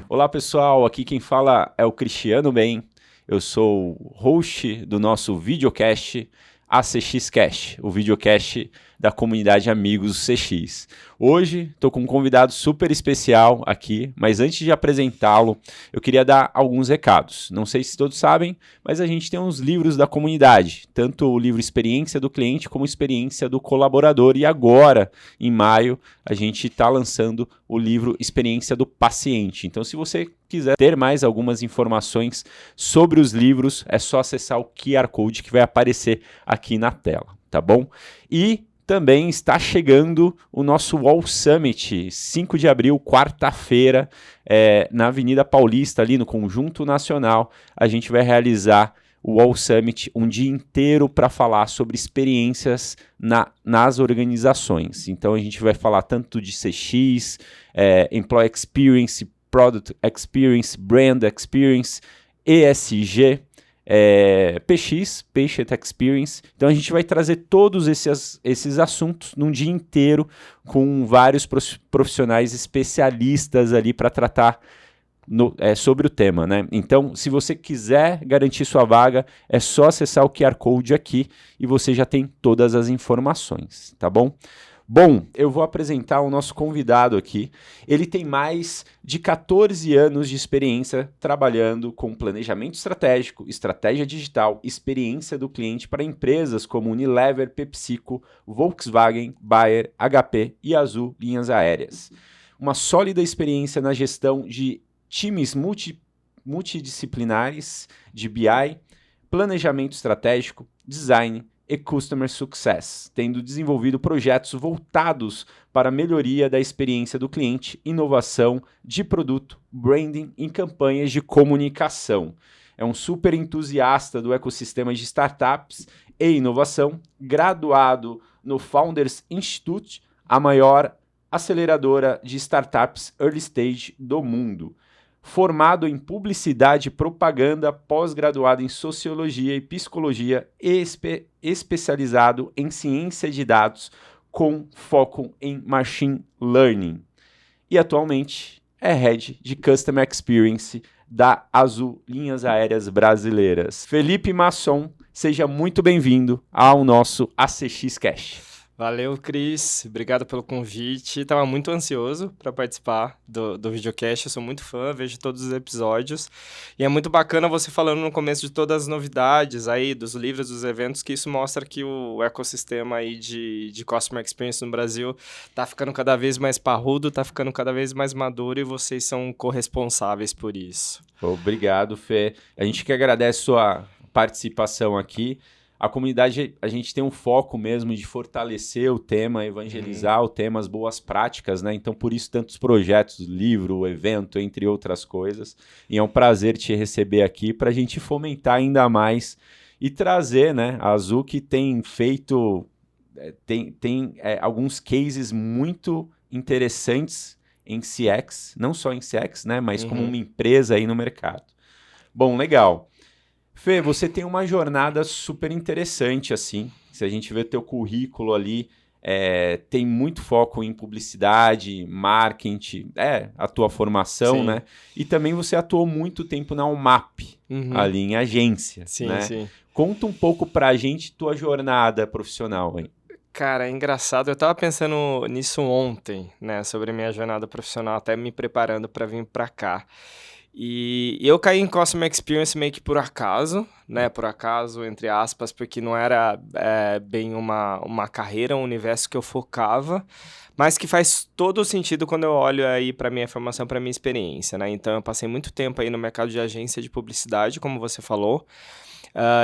Olá pessoal, aqui quem fala é o Cristiano Bem, eu sou o host do nosso videocast ACXcast, o videocast da comunidade Amigos CX. Hoje estou com um convidado super especial aqui, mas antes de apresentá-lo, eu queria dar alguns recados. Não sei se todos sabem, mas a gente tem uns livros da comunidade, tanto o livro Experiência do Cliente como Experiência do Colaborador, e agora, em maio, a gente está lançando o livro Experiência do Paciente. Então, se você quiser ter mais algumas informações sobre os livros, é só acessar o QR Code que vai aparecer aqui na tela, tá bom? E também está chegando o nosso Wall Summit, 5 de abril, quarta-feira, na Avenida Paulista, ali no Conjunto Nacional. A gente vai realizar o Wall Summit um dia inteiro para falar sobre experiências nas organizações. Então a gente vai falar tanto de CX, Employee Experience, Product Experience, Brand Experience, ESG, PX, Patient Experience. Então a gente vai trazer todos esses assuntos num dia inteiro com vários profissionais especialistas ali para tratar sobre o tema, né? Então, se você quiser garantir sua vaga, é só acessar o QR Code aqui e você já tem todas as informações, tá bom? Bom, eu vou apresentar o nosso convidado aqui. Ele tem mais de 14 anos de experiência trabalhando com planejamento estratégico, estratégia digital, experiência do cliente para empresas como Unilever, PepsiCo, Volkswagen, Bayer, HP e Azul Linhas Aéreas. Uma sólida experiência na gestão de times multidisciplinares de BI, planejamento estratégico, design e Customer Success, tendo desenvolvido projetos voltados para a melhoria da experiência do cliente, inovação de produto, branding e campanhas de comunicação. É um super entusiasta do ecossistema de startups e inovação, graduado no Founders Institute, a maior aceleradora de startups early stage do mundo. Formado em publicidade e propaganda, pós-graduado em sociologia e psicologia e especializado em ciência de dados com foco em machine learning. E atualmente é Head de Customer Experience da Azul Linhas Aéreas Brasileiras. Felipe Masson, seja muito bem-vindo ao nosso ACXcast. Valeu, Cris. Obrigado pelo convite. Estava muito ansioso para participar do videocast. Eu sou muito fã, vejo todos os episódios. E é muito bacana você falando no começo de todas as novidades aí, dos livros, dos eventos, que isso mostra que o ecossistema aí de Customer Experience no Brasil está ficando cada vez mais parrudo, está ficando cada vez mais maduro e vocês são corresponsáveis por isso. Obrigado, Fê. A gente que agradece sua participação aqui. A comunidade, a gente tem um foco mesmo de fortalecer o tema, evangelizar o tema, as boas práticas, né? Então, por isso, tantos projetos, livro, evento, entre outras coisas. E é um prazer te receber aqui para a gente fomentar ainda mais e trazer, né? A Azul que tem feito, tem alguns cases muito interessantes em CX, não só em CX, né? Mas como uma empresa aí no mercado. Bom, legal. Fê, você tem uma jornada super interessante, assim. Se a gente vê teu currículo ali, tem muito foco em publicidade, marketing, a tua formação, Sim. né? E também você atuou muito tempo na UMAP, ali em agência, Sim, né? sim. Conta um pouco pra gente tua jornada profissional, hein? Cara, é engraçado. Eu tava pensando nisso ontem, né? Sobre a minha jornada profissional, até me preparando para vir para cá. E eu caí em Customer Experience meio que por acaso, né? Por acaso, entre aspas, porque não era bem uma carreira, um universo que eu focava. mas que faz todo o sentido quando eu olho aí para minha formação, para minha experiência, né? Então, eu passei muito tempo aí no mercado de agência de publicidade, como você falou.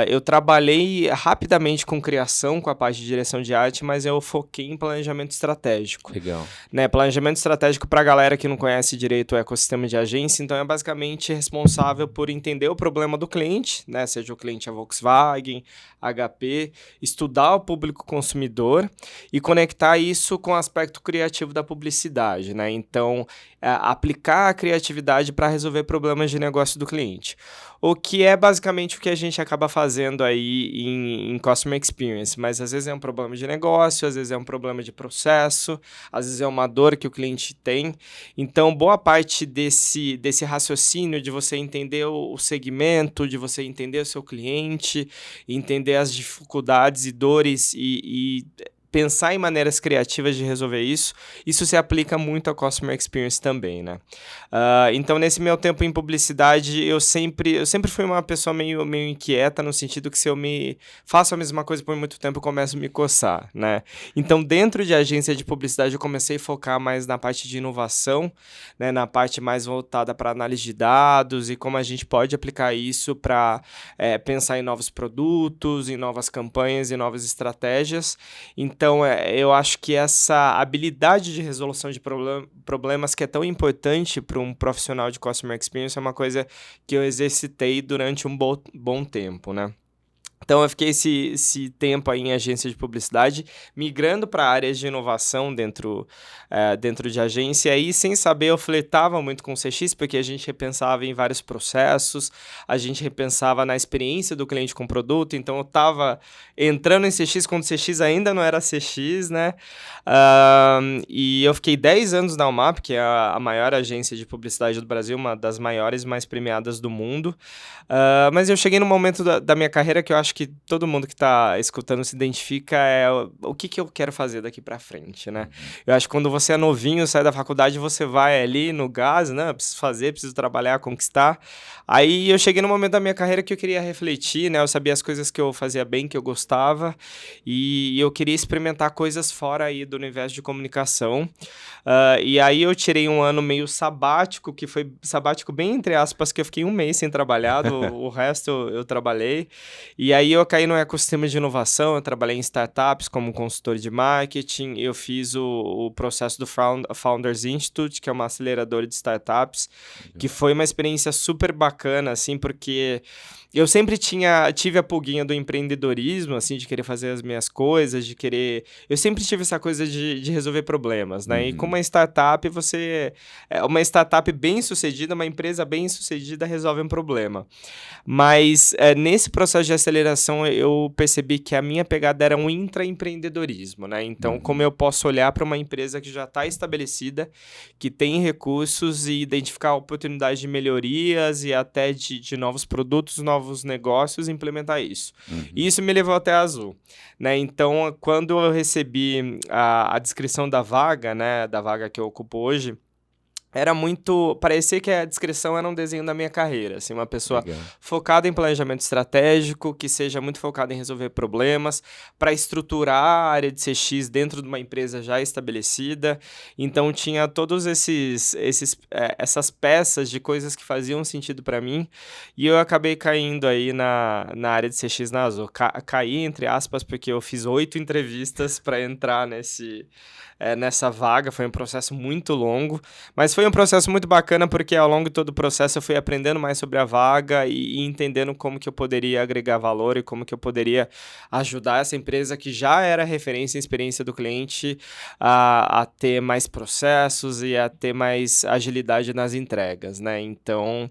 Eu trabalhei rapidamente com criação, com a parte de direção de arte, mas eu foquei em planejamento estratégico. Legal. Né? Planejamento estratégico, para a galera que não conhece direito o ecossistema de agência, então é basicamente responsável por entender o problema do cliente, né? Seja o cliente a Volkswagen, HP, estudar o público consumidor e conectar isso com o aspecto criativo da publicidade, né? Então, aplicar a criatividade para resolver problemas de negócio do cliente. O que é basicamente o que a gente acaba fazendo aí em Customer Experience, mas às vezes é um problema de negócio, às vezes é um problema de processo, às vezes é uma dor que o cliente tem. Então, boa parte desse raciocínio de você entender o segmento, de você entender o seu cliente, entender as dificuldades e dores e pensar em maneiras criativas de resolver isso se aplica muito a Customer Experience também, né? Então, nesse meu tempo em publicidade, eu sempre fui uma pessoa meio inquieta, no sentido que se eu me faço a mesma coisa por muito tempo, eu começo a me coçar, né? Então, dentro de agência de publicidade, eu comecei a focar mais na parte de inovação, né? Na parte mais voltada para análise de dados e como a gente pode aplicar isso para pensar em novos produtos, em novas campanhas e novas estratégias. Então, eu acho que essa habilidade de resolução de problemas que é tão importante para um profissional de Customer Experience é uma coisa que eu exercitei durante um bom tempo, né? Então, eu fiquei esse tempo aí em agência de publicidade, migrando para áreas de inovação dentro de agência. E aí, sem saber, eu flertava muito com o CX, porque a gente repensava em vários processos, a gente repensava na experiência do cliente com o produto. Então, eu estava entrando em CX quando CX ainda não era CX, né? E eu fiquei 10 anos na UMAP, que é a maior agência de publicidade do Brasil, uma das maiores, mais premiadas do mundo. Mas eu cheguei num momento da minha carreira que eu acho que todo mundo que está escutando se identifica o que eu quero fazer daqui para frente, né? Eu acho que quando você é novinho, sai da faculdade, você vai ali no gás, né? Preciso fazer, preciso trabalhar, conquistar. Aí eu cheguei num momento da minha carreira que eu queria refletir, né? Eu sabia as coisas que eu fazia bem, que eu gostava, e eu queria experimentar coisas fora aí do universo de comunicação. E aí eu tirei um ano meio sabático, que foi sabático bem entre aspas, que eu fiquei um mês sem trabalhar, o resto eu trabalhei. E aí eu caí no ecossistema de inovação, eu trabalhei em startups como consultor de marketing, eu fiz o processo do Founders Institute, que é uma aceleradora de startups, que foi uma experiência super bacana, assim, porque eu sempre tive a pulguinha do empreendedorismo, assim, de querer fazer as minhas coisas, de querer... Eu sempre tive essa coisa de resolver problemas, né? E com uma startup, uma startup bem-sucedida, uma empresa bem-sucedida resolve um problema. Mas nesse processo de aceleração, eu percebi que a minha pegada era um intraempreendedorismo, né? Então, como eu posso olhar para uma empresa que já está estabelecida, que tem recursos e identificar oportunidades de melhorias e até de novos produtos, novos negócios e implementar isso. E isso me levou até a Azul, né? Então, quando eu recebi a descrição da vaga, né, da vaga que eu ocupo hoje, parecia que a descrição era um desenho da minha carreira, assim, uma pessoa focada em planejamento estratégico, que seja muito focada em resolver problemas, para estruturar a área de CX dentro de uma empresa já estabelecida. Então, tinha todos essas peças de coisas que faziam sentido para mim, e eu acabei caindo aí na área de CX na Azul. Caí, entre aspas, porque eu fiz 8 entrevistas para entrar nessa vaga, foi um processo muito longo, mas foi um processo muito bacana porque ao longo de todo o processo eu fui aprendendo mais sobre a vaga e entendendo como que eu poderia agregar valor e como que eu poderia ajudar essa empresa que já era referência em experiência do cliente a ter mais processos e a ter mais agilidade nas entregas, né? Então,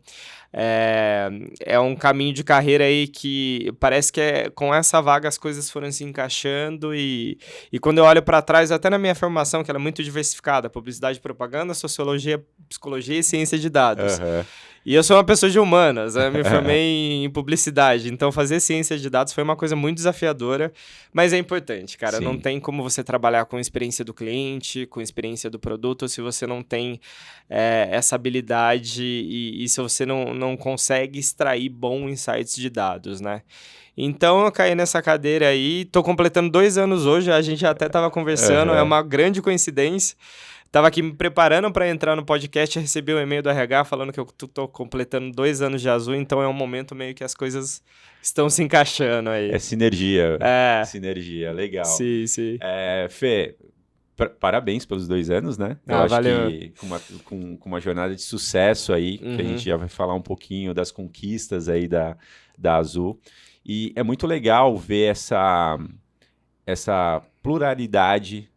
é um caminho de carreira aí que parece que com essa vaga as coisas foram se encaixando e quando eu olho para trás, até na minha formação, que ela é muito diversificada, publicidade e propaganda, sociologia, psicologia e ciência de dados. E eu sou uma pessoa de humanas, né? Me formei em publicidade, então fazer ciência de dados foi uma coisa muito desafiadora, mas é importante, cara. Sim. Não tem como você trabalhar com a experiência do cliente, com a experiência do produto, se você não tem essa habilidade e se você não consegue extrair bons insights de dados, né? Então eu caí nessa cadeira aí, tô completando 2 anos hoje, a gente até tava conversando, é uma grande coincidência. Tava aqui me preparando para entrar no podcast e recebi um e-mail do RH falando que eu tô completando 2 anos de Azul, então é um momento meio que as coisas estão se encaixando aí. É sinergia. É. Sinergia, legal. Sim, sim. Fê, parabéns pelos 2 anos, né? Eu acho valeu. que com uma jornada de sucesso aí, que a gente já vai falar um pouquinho das conquistas aí da Azul. E é muito legal ver essa pluralidade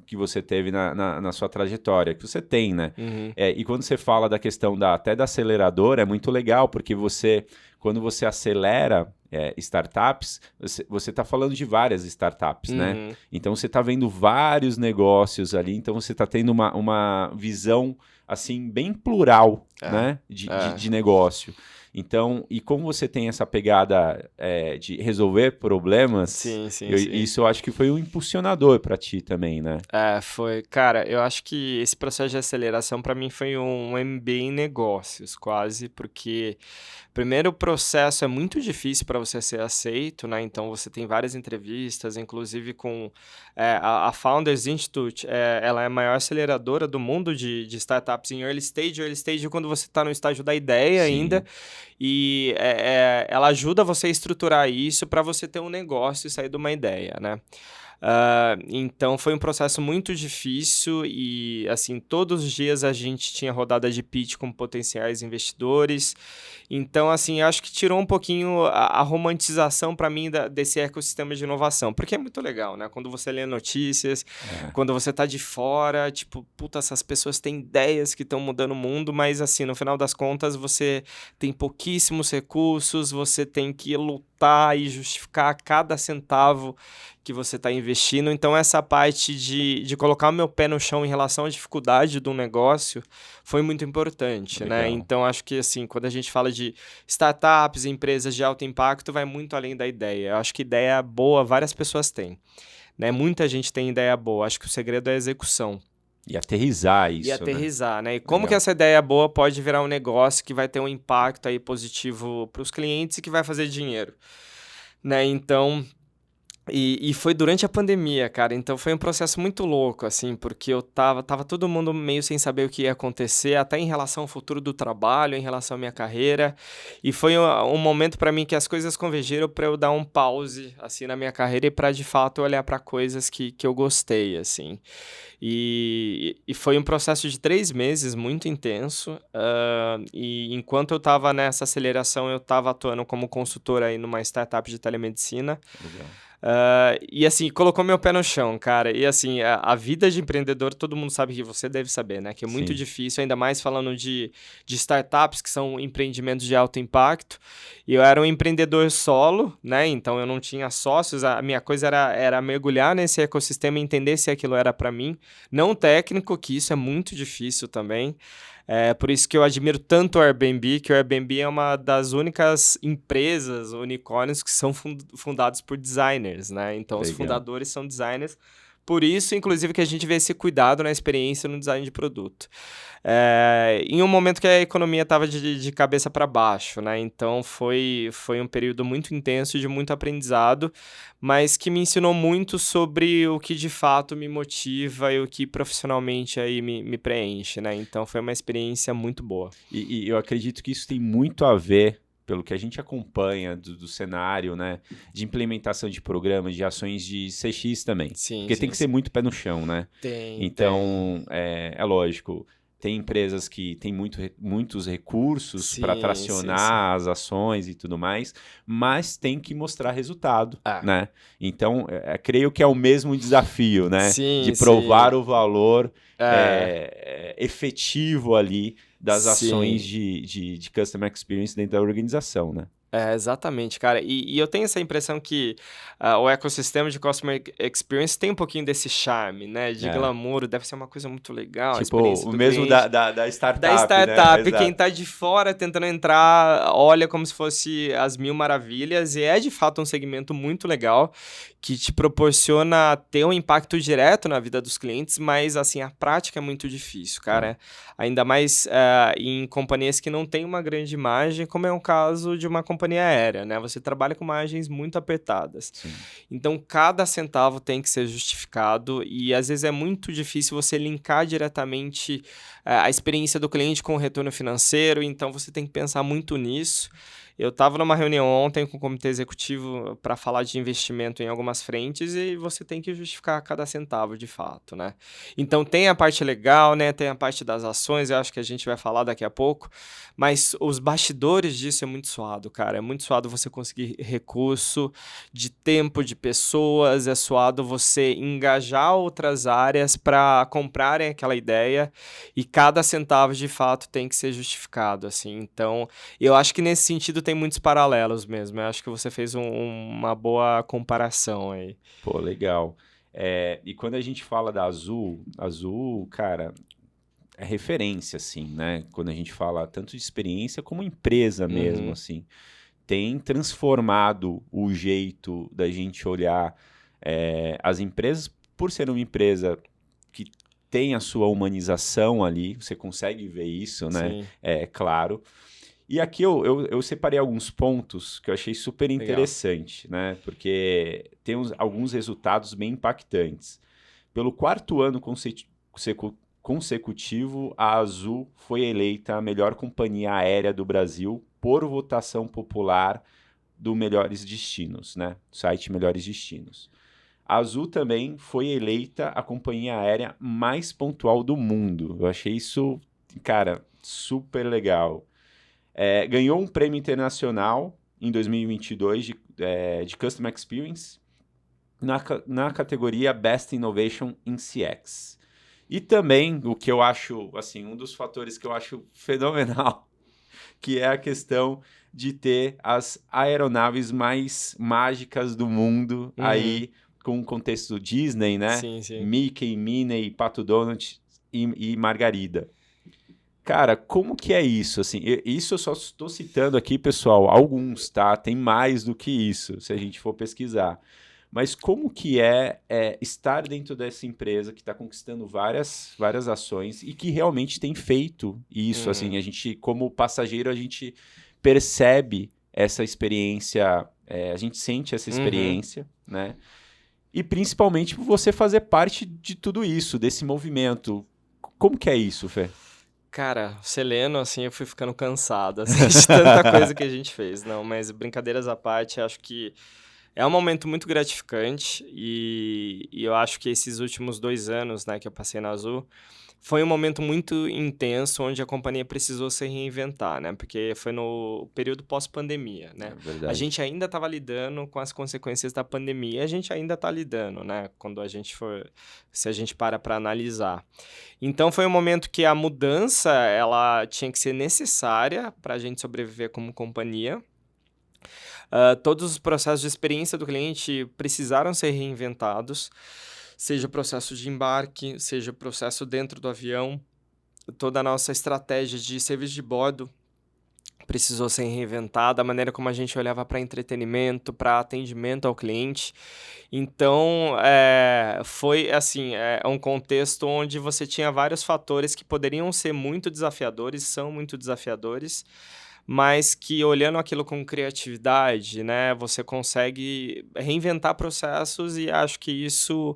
que você teve na sua trajetória, que você tem, né? E quando você fala da questão até da aceleradora, é muito legal, porque quando você acelera startups, você está falando de várias startups, né? Então você está vendo vários negócios ali, então você está tendo uma visão assim bem plural, né? De negócio. Então, e como você tem essa pegada de resolver problemas, isso eu acho que foi um impulsionador para ti também, né? Foi. Cara, eu acho que esse processo de aceleração para mim foi um MBA em negócios, quase, porque primeiro o processo é muito difícil para você ser aceito, né? Então você tem várias entrevistas, inclusive com a Founders Institute, ela é a maior aceleradora do mundo de startups em early stage quando você está no estágio da ideia ainda. E ela ajuda você a estruturar isso para você ter um negócio e sair de uma ideia, né? Então foi um processo muito difícil e assim todos os dias a gente tinha rodada de pitch com potenciais investidores. Então assim acho que tirou um pouquinho a romantização para mim desse ecossistema de inovação, porque é muito legal, né? Quando você lê notícias, quando você tá de fora, tipo, puta, essas pessoas têm ideias que estão mudando o mundo, mas assim, no final das contas você tem pouquíssimos recursos, você tem que lutar e justificar cada centavo que você está investindo. Então, essa parte de colocar o meu pé no chão em relação à dificuldade do negócio foi muito importante, né? Então, acho que, assim, quando a gente fala de startups, empresas de alto impacto, vai muito além da ideia. Eu acho que ideia boa várias pessoas têm, né? Muita gente tem ideia boa. Acho que o segredo é a execução. E aterrizar isso, né? E como que essa ideia boa pode virar um negócio que vai ter um impacto aí positivo para os clientes e que vai fazer dinheiro, né? Então, e foi durante a pandemia, cara, então foi um processo muito louco, assim, porque eu tava todo mundo meio sem saber o que ia acontecer, até em relação ao futuro do trabalho, em relação à minha carreira, e foi um momento para mim que as coisas convergiram para eu dar um pause, assim, na minha carreira e para de fato olhar para coisas que eu gostei, assim. E foi um processo de 3 meses muito intenso, e enquanto eu estava nessa aceleração, eu estava atuando como consultor aí numa startup de telemedicina. Legal. E assim, colocou meu pé no chão, cara. E assim, a vida de empreendedor, todo mundo sabe que você deve saber, né? Que é muito difícil, ainda mais falando de startups, que são empreendimentos de alto impacto. E eu era um empreendedor solo, né? Então eu não tinha sócios. A minha coisa era mergulhar nesse ecossistema e entender se aquilo era para mim. Não técnico, que isso é muito difícil também. Por isso que eu admiro tanto o Airbnb, que o Airbnb é uma das únicas empresas, unicórnios, que são fundados por designers, né? Então, os fundadores são designers. Por isso, inclusive, que a gente vê esse cuidado na experiência no design de produto. Em um momento que a economia estava de cabeça para baixo, né? Então, foi um período muito intenso de muito aprendizado, mas que me ensinou muito sobre o que de fato me motiva e o que profissionalmente aí me preenche, né? Então, foi uma experiência muito boa. E eu acredito que isso tem muito a ver, pelo que a gente acompanha do cenário, né, de implementação de programas, de ações de CX também. Porque tem que ser muito pé no chão, né? Então, é lógico, tem empresas que têm muitos recursos para tracionar as ações e tudo mais, mas tem que mostrar resultado, né? Então, creio que é o mesmo desafio, né? De provar o valor efetivo ali das ações de Customer Experience dentro da organização, né? Exatamente, cara. E eu tenho essa impressão que o ecossistema de Customer Experience tem um pouquinho desse charme, né? De É. glamour, deve ser uma coisa muito legal, a Tipo, experiência o do mesmo da, cliente. da, da Da startup, né? startup, quem Exato. tá de fora tentando entrar, olha como se fosse as mil maravilhas, e é de fato um segmento muito legal, que te proporciona ter um impacto direto na vida dos clientes, mas assim, a prática é muito difícil, É, cara. Ainda mais em companhias que não têm uma grande margem, como é o caso de uma companhia aérea, né? Você trabalha com margens muito apertadas. sim. Então, cada centavo tem que ser justificado e às vezes é muito difícil você linkar diretamente a experiência do cliente com o retorno financeiro, então você tem que pensar muito nisso. Eu estava numa reunião ontem com o comitê executivo para falar de investimento em algumas frentes e você tem que justificar cada centavo de fato, né? Então tem a parte legal, né? Tem a parte das ações, eu acho que a gente vai falar daqui a pouco, mas os bastidores disso é muito suado, cara. É muito suado você conseguir recurso de tempo de pessoas, é suado você engajar outras áreas para comprarem aquela ideia e cada centavo de fato tem que ser justificado, assim. Então, eu acho que nesse sentido tem muitos paralelos mesmo. Eu acho que você fez uma boa comparação aí. Pô, legal. E quando a gente fala da Azul, cara, é referência, assim, né? Quando a gente fala tanto de experiência como empresa mesmo, Uhum. assim. Tem transformado o jeito da gente olhar as empresas, por ser uma empresa que tem a sua humanização ali, você consegue ver isso, né? Sim, É claro. E aqui eu separei alguns pontos que eu achei super legal. interessante, né? Porque tem alguns resultados bem impactantes. Pelo quarto ano consecutivo, a Azul foi eleita a melhor companhia aérea do Brasil por votação popular do Melhores Destinos, né? Site Melhores Destinos. A Azul também foi eleita a companhia aérea mais pontual do mundo. Eu achei isso, cara, super legal. Ganhou um prêmio internacional em 2022 de Customer Experience na categoria Best Innovation in CX. E também o que eu acho, assim, um dos fatores que eu acho fenomenal, que é a questão de ter as aeronaves mais mágicas do mundo Uhum. aí com o contexto Disney, né? Sim, sim. Mickey, Minnie, Pato Donald e Margarida. Cara, como que é isso? Assim, isso eu só estou citando aqui, pessoal, alguns, tá? Tem mais do que isso, se a gente for pesquisar. Mas como que estar dentro dessa empresa que está conquistando várias ações e que realmente tem feito isso? Assim, Uhum. a gente, como passageiro, a gente percebe essa experiência, a gente sente essa Uhum. experiência, né? E principalmente por você fazer parte de tudo isso, desse movimento. Como que é isso, Fê? Cara, você lendo, assim, eu fui ficando cansado, assim, de tanta coisa que a gente fez. Não, mas brincadeiras à parte, acho que é um momento muito gratificante e eu acho que esses últimos 2 anos, né, que eu passei na Azul, foi um momento muito intenso onde a companhia precisou se reinventar, né? Porque foi no período pós-pandemia, É né? A verdade. gente ainda estava lidando com as consequências da pandemia, a gente ainda está lidando, né? Quando a gente for, se a gente para analisar. Então foi um momento que a mudança, ela tinha que ser necessária para a gente sobreviver como companhia. Todos os processos de experiência do cliente precisaram ser reinventados, seja o processo de embarque, seja o processo dentro do avião, toda a nossa estratégia de serviço de bordo precisou ser reinventada, a maneira como a gente olhava para entretenimento, para atendimento ao cliente. Então, foi assim, um contexto onde você tinha vários fatores que poderiam ser muito desafiadores, são muito desafiadores, mas que olhando aquilo com criatividade, né, você consegue reinventar processos e acho que isso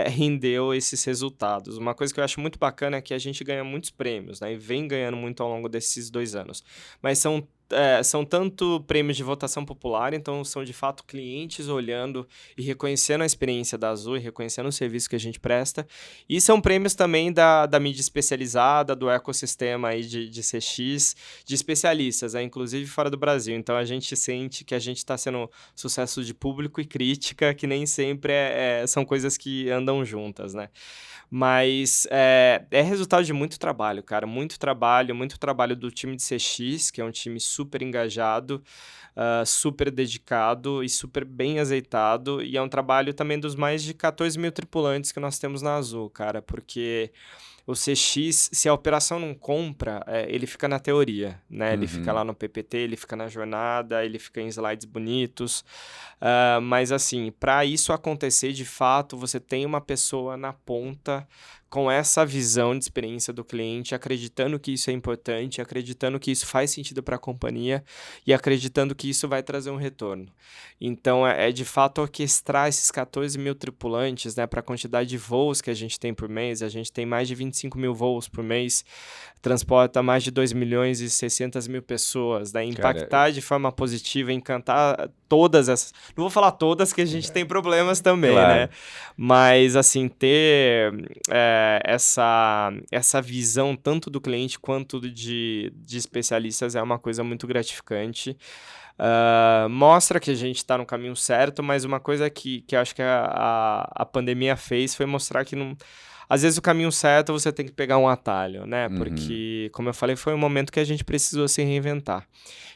rendeu esses resultados. Uma coisa que eu acho muito bacana é que a gente ganha muitos prêmios, né, e vem ganhando muito ao longo desses 2 anos. Mas são tanto prêmios de votação popular, então são de fato clientes olhando e reconhecendo a experiência da Azul e reconhecendo o serviço que a gente presta. E são prêmios também da mídia especializada, do ecossistema aí de CX, de especialistas, inclusive fora do Brasil. Então a gente sente que a gente está sendo sucesso de público e crítica, que nem sempre são coisas que andam juntas, né? Mas é resultado de muito trabalho, cara. Muito trabalho do time de CX, que é um time super super engajado, super dedicado e super bem azeitado. E é um trabalho também dos mais de 14 mil tripulantes que nós temos na Azul, cara, porque o CX, se a operação não compra, ele fica na teoria, né? Ele fica lá no PPT, ele fica na jornada, ele fica em slides bonitos. Mas, assim, para isso acontecer, de fato, você tem uma pessoa na ponta com essa visão de experiência do cliente, acreditando que isso é importante, acreditando que isso faz sentido para a companhia e acreditando que isso vai trazer um retorno. Então, é de fato orquestrar esses 14 mil tripulantes, né, para a quantidade de voos que a gente tem por mês. A gente tem mais de 25 mil voos por mês, transporta mais de 2 milhões e 600 mil pessoas, né, impactar de forma positiva, encantar todas essas... Não vou falar todas, que a gente tem problemas também, claro, né? Mas, assim, ter essa visão tanto do cliente quanto de especialistas é uma coisa muito gratificante. Mostra que a gente está no caminho certo, mas uma coisa que eu acho que a pandemia fez foi mostrar que não... Às vezes o caminho certo você tem que pegar um atalho, né? Porque, como eu falei, foi um momento que a gente precisou se reinventar.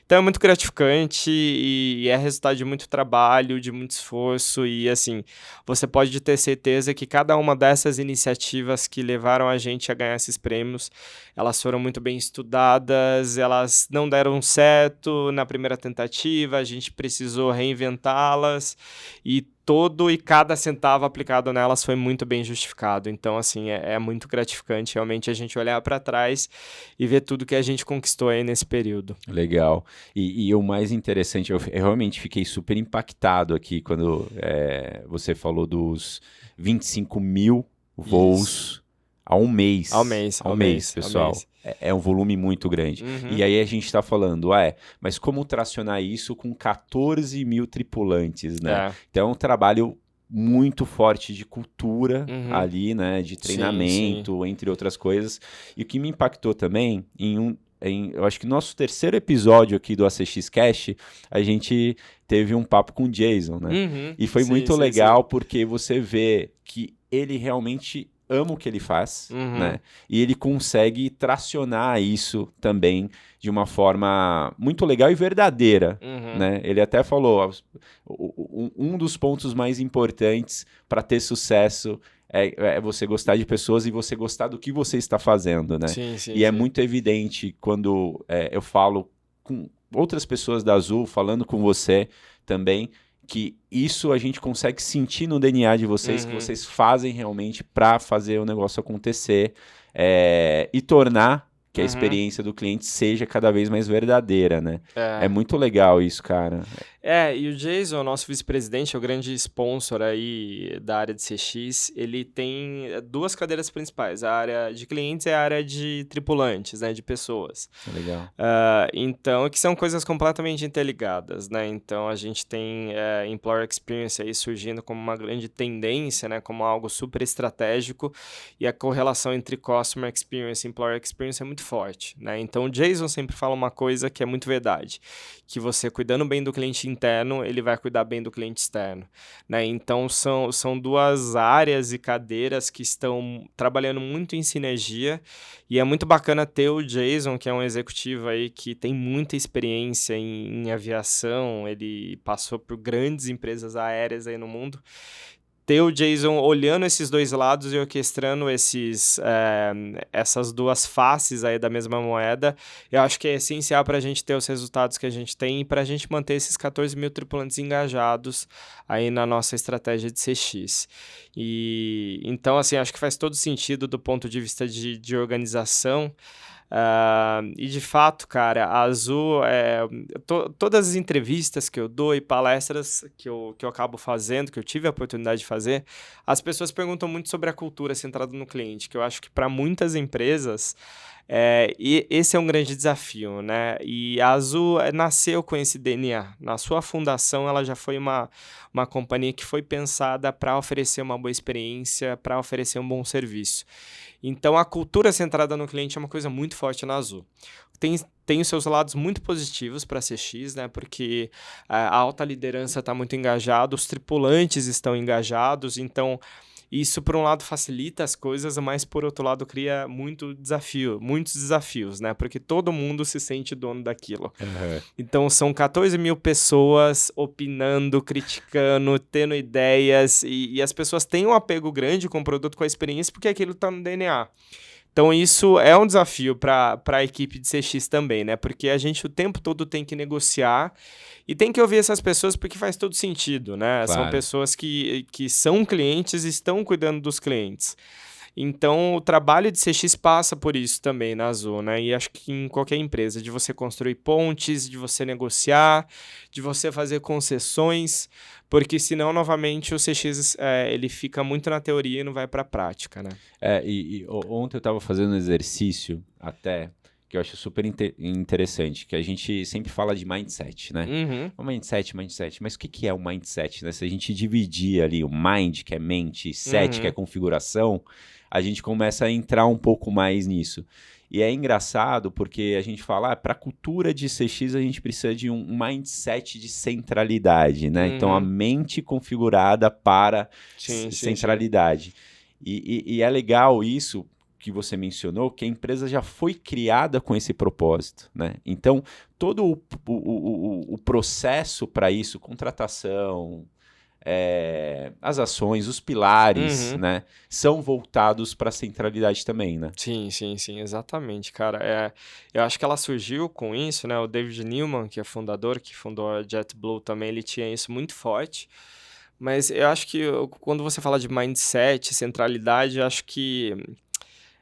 Então é muito gratificante e é resultado de muito trabalho, de muito esforço e, assim, você pode ter certeza que cada uma dessas iniciativas que levaram a gente a ganhar esses prêmios, elas foram muito bem estudadas, elas não deram certo na primeira tentativa, a gente precisou reinventá-las e todo e cada centavo aplicado nelas foi muito bem justificado. Então, assim, é muito gratificante realmente a gente olhar para trás e ver tudo que a gente conquistou aí nesse período. Legal. E o mais interessante, eu realmente fiquei super impactado aqui quando você falou dos 25 mil voos a um mês. Ao mês, pessoal. É um volume muito grande. E aí a gente está falando, mas como tracionar isso com 14 mil tripulantes, né? Então é um trabalho muito forte de cultura ali, né? De treinamento, entre outras coisas. E o que me impactou também, eu acho que no nosso terceiro episódio aqui do ACX Cash, a gente teve um papo com o Jason, né? E foi muito legal porque você vê que ele realmente ama o que ele faz, né? E ele consegue tracionar isso também de uma forma muito legal e verdadeira, né? Ele até falou, um dos pontos mais importantes para ter sucesso é você gostar de pessoas e você gostar do que você está fazendo, né? Sim. É muito evidente quando eu falo com outras pessoas da Azul, falando com você também, que isso a gente consegue sentir no DNA de vocês, que vocês fazem realmente para fazer o negócio acontecer e tornar que a experiência do cliente seja cada vez mais verdadeira, né? É muito legal isso, cara. E o Jason, nosso vice-presidente, é o grande sponsor aí da área de CX, ele tem duas cadeiras principais, a área de clientes e a área de tripulantes, né, de pessoas. Legal. Então, que são coisas completamente interligadas, né? Então, a gente tem Employer Experience aí surgindo como uma grande tendência, né, como algo super estratégico, e a correlação entre Customer Experience e Employer Experience é muito forte, né? Então, o Jason sempre fala uma coisa que é muito verdade, que você cuidando bem do cliente interno, ele vai cuidar bem do cliente externo, né? Então, são duas áreas e cadeiras que estão trabalhando muito em sinergia e é muito bacana ter o Jason, que é um executivo aí que tem muita experiência em aviação, ele passou por grandes empresas aéreas aí no mundo. Ter o Jason olhando esses dois lados e orquestrando essas duas faces aí da mesma moeda, eu acho que é essencial para a gente ter os resultados que a gente tem e para a gente manter esses 14 mil tripulantes engajados aí na nossa estratégia de CX. E então, assim, acho que faz todo sentido do ponto de vista de organização. E de fato, cara, a Azul, todas as entrevistas que eu dou e palestras que eu acabo fazendo, que eu tive a oportunidade de fazer, as pessoas perguntam muito sobre a cultura centrada no cliente, que eu acho que para muitas empresas e esse é um grande desafio, né? E a Azul nasceu com esse DNA. Na sua fundação, ela já foi uma companhia que foi pensada para oferecer uma boa experiência, para oferecer um bom serviço. Então, a cultura centrada no cliente é uma coisa muito forte na Azul. Tem os seus lados muito positivos para a CX, né? Porque a alta liderança está muito engajada, os tripulantes estão engajados, então Isso, por um lado, facilita as coisas, mas, por outro lado, cria muitos desafios, né? Porque todo mundo se sente dono daquilo. Uhum. Então, são 14 mil pessoas opinando, criticando, tendo ideias, e as pessoas têm um apego grande com o produto, com a experiência, porque aquilo está no DNA. Então, isso é um desafio para a equipe de CX também, né? Porque a gente o tempo todo tem que negociar e tem que ouvir essas pessoas porque faz todo sentido, né? São Claro. pessoas que são clientes e estão cuidando dos clientes. Então, o trabalho de CX passa por isso também na Azul, né? E acho que em qualquer empresa, de você construir pontes, de você negociar, de você fazer concessões, porque senão, novamente, o CX ele fica muito na teoria e não vai para a prática, né? Ontem eu estava fazendo um exercício até que eu acho super interessante, que a gente sempre fala de mindset, né? Uhum. O mindset, mas o que é o mindset, né? Se a gente dividir ali o mind, que é mente, e set, que é configuração, a gente começa a entrar um pouco mais nisso. E é engraçado porque a gente fala, para a cultura de CX a gente precisa de um mindset de centralidade, né? Então, a mente configurada para centralidade. E é legal isso que você mencionou, que a empresa já foi criada com esse propósito, né? Então, todo o processo para isso, contratação, as ações, os pilares, né, são voltados para a centralidade também, né? Sim, exatamente, cara. Eu acho que ela surgiu com isso, né? O David Newman, que é fundador, que fundou a JetBlue também, ele tinha isso muito forte. Mas eu acho que quando você fala de mindset, centralidade, eu acho que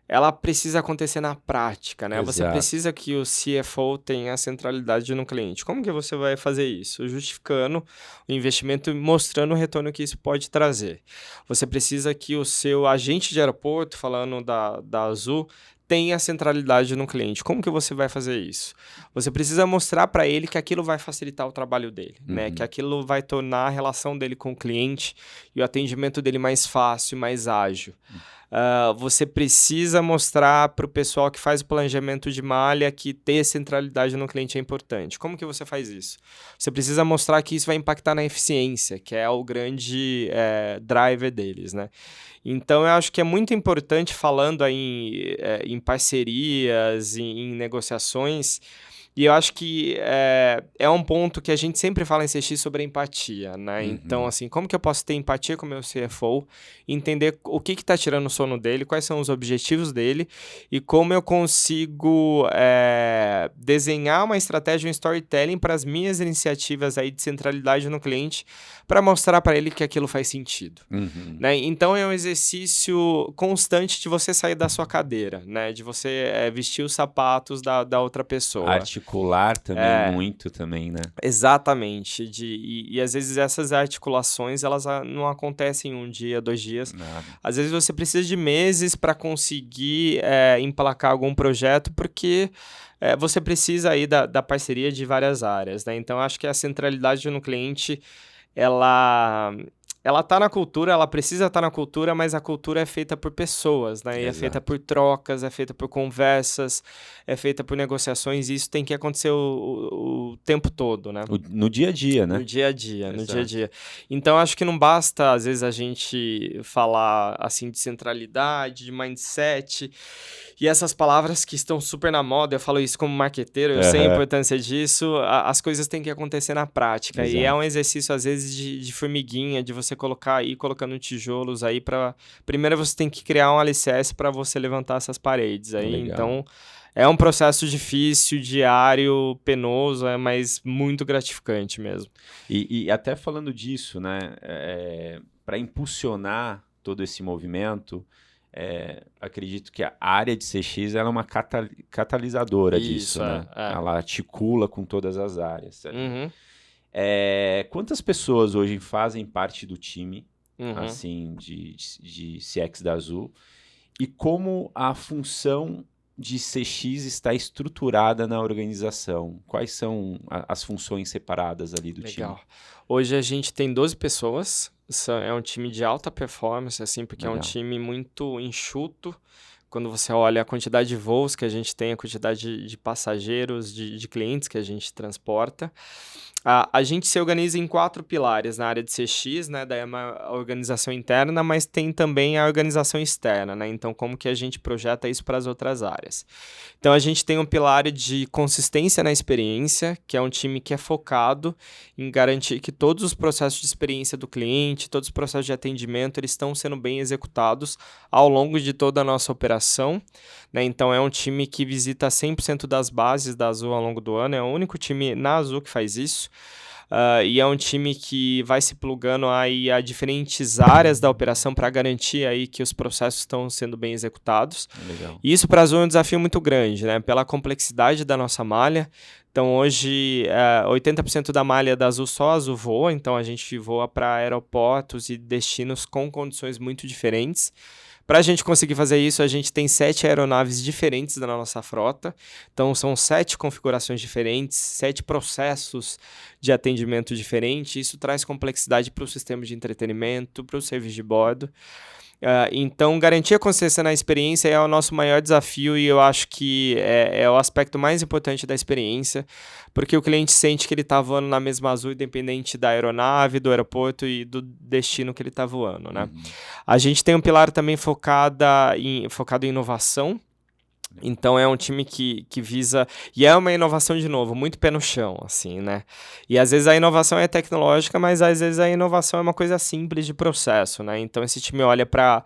ela precisa acontecer na prática, né? Você precisa que o CFO tenha centralidade no cliente. Como que você vai fazer isso? Justificando o investimento e mostrando o retorno que isso pode trazer. Você precisa que o seu agente de aeroporto, falando da Azul, tenha centralidade no cliente. Como que você vai fazer isso? Você precisa mostrar para ele que aquilo vai facilitar o trabalho dele, né? Que aquilo vai tornar a relação dele com o cliente e o atendimento dele mais fácil, mais ágil. Você precisa mostrar para o pessoal que faz o planejamento de malha que ter centralidade no cliente é importante. Como que você faz isso? Você precisa mostrar que isso vai impactar na eficiência, que é o grande driver deles, né? Então, eu acho que é muito importante, falando aí em parcerias, em negociações, e eu acho que é um ponto que a gente sempre fala em CX sobre a empatia, né? Então, assim, como que eu posso ter empatia com o meu CFO, entender o que está tirando o sono dele, quais são os objetivos dele e como eu consigo desenhar uma estratégia, um storytelling para as minhas iniciativas aí de centralidade no cliente, para mostrar para ele que aquilo faz sentido. Né? Então, é um exercício constante de você sair da sua cadeira, né? De você vestir os sapatos da outra pessoa. Articular também muito também, né? Exatamente. E às vezes essas articulações, elas não acontecem em um dia, 2 dias. Nada. Às vezes você precisa de meses para conseguir emplacar algum projeto, porque você precisa aí da parceria de várias áreas, né? Então, acho que a centralidade no cliente, ela tá na cultura, ela precisa estar na cultura, mas a cultura é feita por pessoas, né? E é feita por trocas, é feita por conversas, é feita por negociações, e isso tem que acontecer o tempo todo, né? No dia a dia, né? No dia a dia. Então, acho que não basta, às vezes, a gente falar, assim, de centralidade, de mindset, e essas palavras que estão super na moda, eu falo isso como marqueteiro, eu sei a importância disso, as coisas têm que acontecer na prática. E é um exercício, às vezes, de formiguinha, de você colocando tijolos aí para... Primeiro você tem que criar um alicerce para você levantar essas paredes aí. Legal. Então, é um processo difícil, diário, penoso, mas muito gratificante mesmo. E até falando disso, né, para impulsionar todo esse movimento, acredito que a área de CX ela é uma catalisadora disso, né? Ela articula com todas as áreas. Certo? Quantas pessoas hoje fazem parte do time assim, de CX da Azul? E como a função de CX está estruturada na organização? Quais são as funções separadas ali do time? Hoje a gente tem 12 pessoas, é um time de alta performance, assim, porque é um time muito enxuto, quando você olha a quantidade de voos que a gente tem, a quantidade de passageiros, de clientes que a gente transporta. A gente se organiza em 4 pilares na área de CX, né? Daí é uma organização interna, mas tem também a organização externa, né? Então, como que a gente projeta isso para as outras áreas? Então, a gente tem um pilar de consistência na experiência, que é um time que é focado em garantir que todos os processos de experiência do cliente, todos os processos de atendimento, eles estão sendo bem executados ao longo de toda a nossa operação, né? Então, é um time que visita 100% das bases da Azul ao longo do ano, é o único time na Azul que faz isso. E é um time que vai se plugando aí a diferentes áreas da operação para garantir aí que os processos estão sendo bem executados. Legal. E isso para a Azul é um desafio muito grande, né? Pela complexidade da nossa malha. Então, hoje, 80% da malha da Azul só a Azul voa, então a gente voa para aeroportos e destinos com condições muito diferentes. Para a gente conseguir fazer isso, a gente tem 7 aeronaves diferentes na nossa frota. Então, são 7 configurações diferentes, 7 processos de atendimento diferentes. Isso traz complexidade para o sistema de entretenimento, para o serviço de bordo. Então, garantir a consistência na experiência é o nosso maior desafio e eu acho que é o aspecto mais importante da experiência, porque o cliente sente que ele está voando na mesma Azul, independente da aeronave, do aeroporto e do destino que ele está voando, né? A gente tem um pilar também focado em inovação. Então é um time que visa, e é uma inovação de novo, muito pé no chão, assim, né? E às vezes a inovação é tecnológica, mas às vezes a inovação é uma coisa simples de processo, né? Então esse time olha para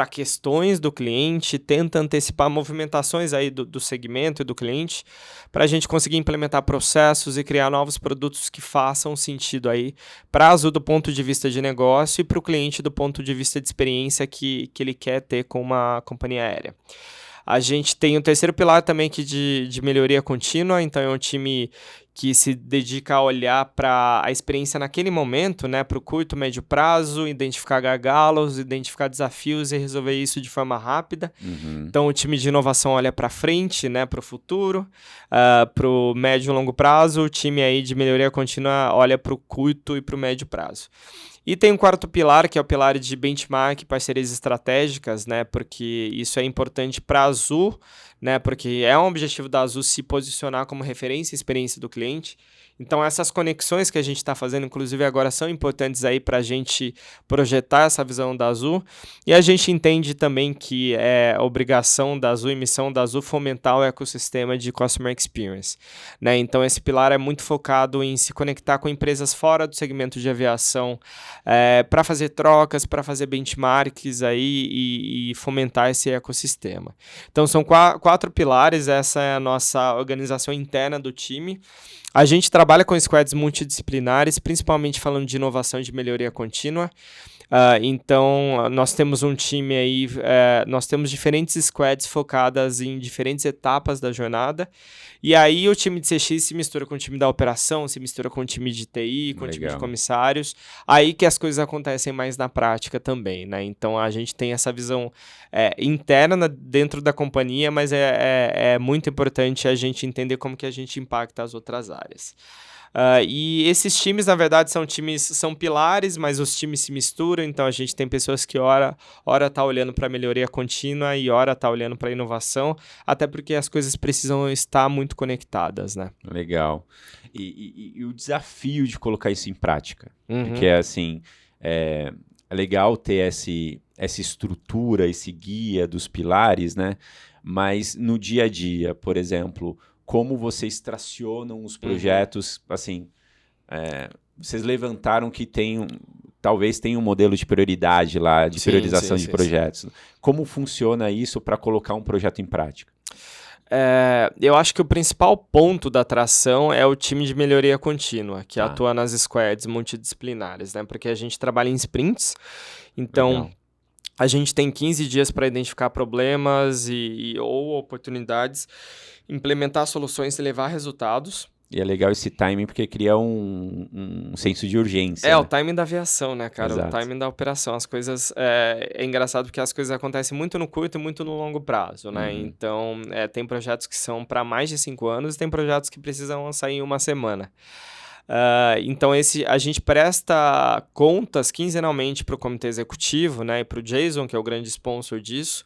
questões do cliente, tenta antecipar movimentações aí do segmento e do cliente, para a gente conseguir implementar processos e criar novos produtos que façam sentido aí para a Azul do ponto de vista de negócio e para o cliente do ponto de vista de experiência que ele quer ter com uma companhia aérea. A gente tem o terceiro pilar também que de melhoria contínua, então é um time que se dedica a olhar para a experiência naquele momento, né, para o curto, médio prazo, identificar gargalos, identificar desafios e resolver isso de forma rápida. Então o time de inovação olha para frente, né, para o futuro, para o médio e longo prazo, o time aí de melhoria contínua olha para o curto e para o médio prazo. E tem um quarto pilar, que é o pilar de benchmark, parcerias estratégicas, né? Porque isso é importante para a Azul, né? Porque é um objetivo da Azul se posicionar como referência e experiência do cliente. Então, essas conexões que a gente está fazendo, inclusive agora, são importantes aí para a gente projetar essa visão da Azul. E a gente entende também que é obrigação da Azul e missão da Azul fomentar o ecossistema de Customer Experience, né? Então, esse pilar é muito focado em se conectar com empresas fora do segmento de aviação para fazer trocas, para fazer benchmarks aí e fomentar esse ecossistema. Então, são 4 pilares, essa é a nossa organização interna do time. A gente trabalha com squads multidisciplinares, principalmente falando de inovação e de melhoria contínua. Então, nós temos um time aí, nós temos diferentes squads focadas em diferentes etapas da jornada. E aí o time de CX se mistura com o time da operação, se mistura com o time de TI, com o time de comissários. Aí que as coisas acontecem mais na prática também, né? Então, a gente tem essa visão interna dentro da companhia, mas é muito importante a gente entender como que a gente impacta as outras áreas. E esses times, na verdade, são pilares, mas os times se misturam, então a gente tem pessoas que ora tá olhando para melhoria contínua e ora tá olhando para inovação, até porque as coisas precisam estar muito conectadas, né? Legal. E o desafio de colocar isso em prática, porque assim, é legal ter essa estrutura, esse guia dos pilares, né? Mas no dia a dia, por exemplo, como vocês tracionam os projetos, assim, vocês levantaram que talvez tenha um modelo de prioridade lá, de priorização de projetos. Sim. Como funciona isso para colocar um projeto em prática? Eu acho que o principal ponto da tração é o time de melhoria contínua, que atua nas squads multidisciplinares, né? Porque a gente trabalha em sprints, então legal. A gente tem 15 dias para identificar problemas ou oportunidades, implementar soluções e levar resultados. E é legal esse timing porque cria um senso de urgência. Né? O timing da aviação, né, cara? Exato. O timing da operação. As coisas... É engraçado porque as coisas acontecem muito no curto e muito no longo prazo, né? Então, tem projetos que são para mais de 5 anos e tem projetos que precisam sair em uma semana. Então, a gente presta contas quinzenalmente para o comitê executivo, né, e para o Jason, que é o grande sponsor disso.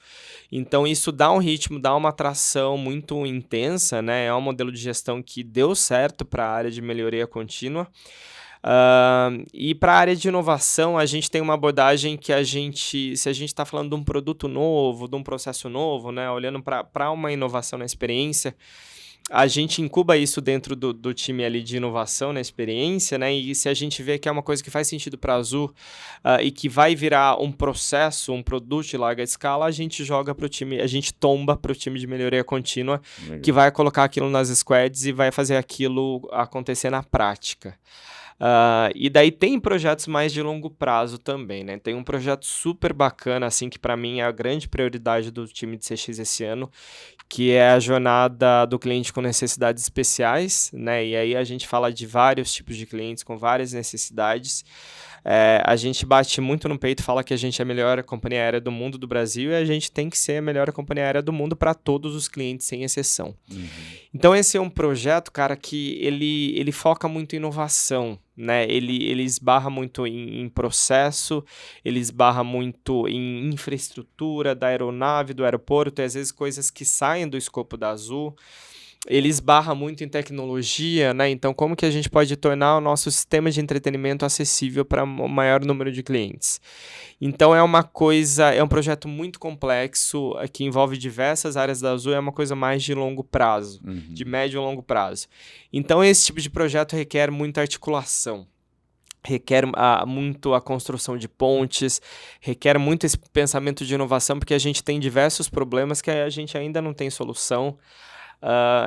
Então, isso dá um ritmo, dá uma atração muito intensa, né? É um modelo de gestão que deu certo para a área de melhoria contínua. E para a área de inovação, a gente tem uma abordagem que se a gente está falando de um produto novo, de um processo novo, né, olhando para uma inovação na experiência, a gente incuba isso dentro do time ali de inovação na experiência, né? E se a gente vê que é uma coisa que faz sentido para a Azul e que vai virar um processo, um produto de larga escala, a gente joga para o time, a gente tomba para o time de melhoria contínua, que vai colocar aquilo nas squads e vai fazer aquilo acontecer na prática. E daí tem projetos mais de longo prazo também, né? Tem um projeto super bacana, assim, que para mim é a grande prioridade do time de CX esse ano, que é a jornada do cliente com necessidades especiais, né? E aí a gente fala de vários tipos de clientes com várias necessidades. A gente bate muito no peito, fala que a gente é a melhor companhia aérea do mundo do Brasil e a gente tem que ser a melhor companhia aérea do mundo para todos os clientes, sem exceção. Então esse é um projeto, cara, que ele foca muito em inovação, né? Ele esbarra muito em processo, ele esbarra muito em infraestrutura da aeronave, do aeroporto, e às vezes coisas que saem do escopo da Azul. Ele esbarra muito em tecnologia, né? Então, como que a gente pode tornar o nosso sistema de entretenimento acessível para o maior número de clientes? Então, é um projeto muito complexo, que envolve diversas áreas da Azul, é uma coisa mais de longo prazo, de médio e longo prazo. Então, esse tipo de projeto requer muita articulação. Requer muito a construção de pontes, requer muito esse pensamento de inovação, porque a gente tem diversos problemas que a gente ainda não tem solução.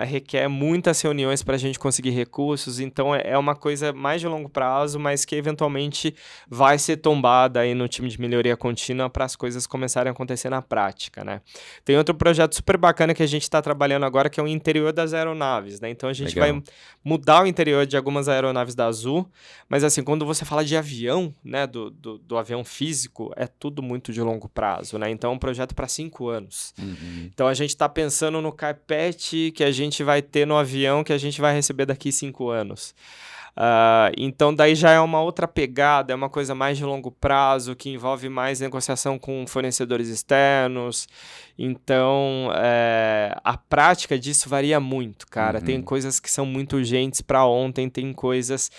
Requer muitas reuniões para a gente conseguir recursos, então é uma coisa mais de longo prazo, mas que eventualmente vai ser tombada aí no time de melhoria contínua para as coisas começarem a acontecer na prática, né? Tem outro projeto super bacana que a gente está trabalhando agora, que é o interior das aeronaves, né? Então a gente vai mudar o interior de algumas aeronaves da Azul, mas assim, quando você fala de avião, né, do avião físico, é tudo muito de longo prazo, né? Então é um projeto para 5 anos. Então a gente está pensando no carpete que a gente vai ter no avião que a gente vai receber daqui 5 anos. Então daí já é uma outra pegada, é uma coisa mais de longo prazo, que envolve mais negociação com fornecedores externos. Então a prática disso varia muito, cara. Tem coisas que são muito urgentes para ontem, tem coisas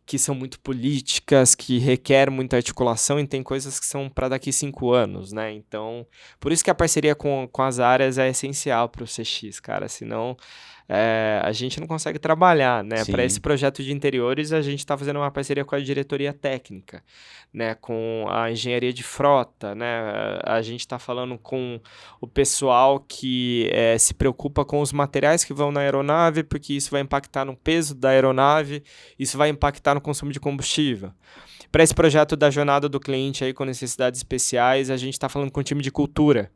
que são muito políticas, que requer muita articulação, e tem coisas que são para daqui 5 anos, né? Então, por isso que a parceria com as áreas é essencial para o CX, cara. Senão, a gente não consegue trabalhar, né? Para esse projeto de interiores, a gente está fazendo uma parceria com a diretoria técnica, né? Com a engenharia de frota, né? A gente está falando com o pessoal que se preocupa com os materiais que vão na aeronave, porque isso vai impactar no peso da aeronave, isso vai impactar no consumo de combustível. Para esse projeto da jornada do cliente aí com necessidades especiais, a gente está falando com o time de cultura,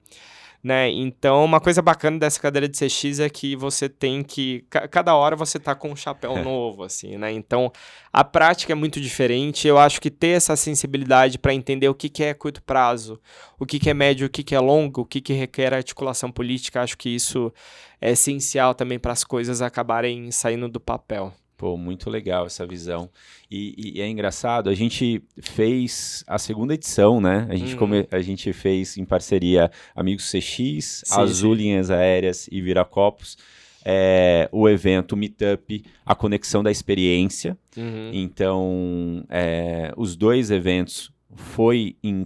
né? Então, uma coisa bacana dessa cadeira de CX é que você tem que... Cada hora você tá com um chapéu novo, assim, né? Então, a prática é muito diferente. Eu acho que ter essa sensibilidade para entender o que é curto prazo, o que é médio, o que é longo, o que requer articulação política, acho que isso é essencial também para as coisas acabarem saindo do papel. Pô, muito legal essa visão. E é engraçado, a gente fez a segunda edição, né? A gente fez em parceria Amigos CX, Azul Linhas Aéreas e Viracopos, o evento Meetup, a conexão da experiência. Então, os dois eventos foi em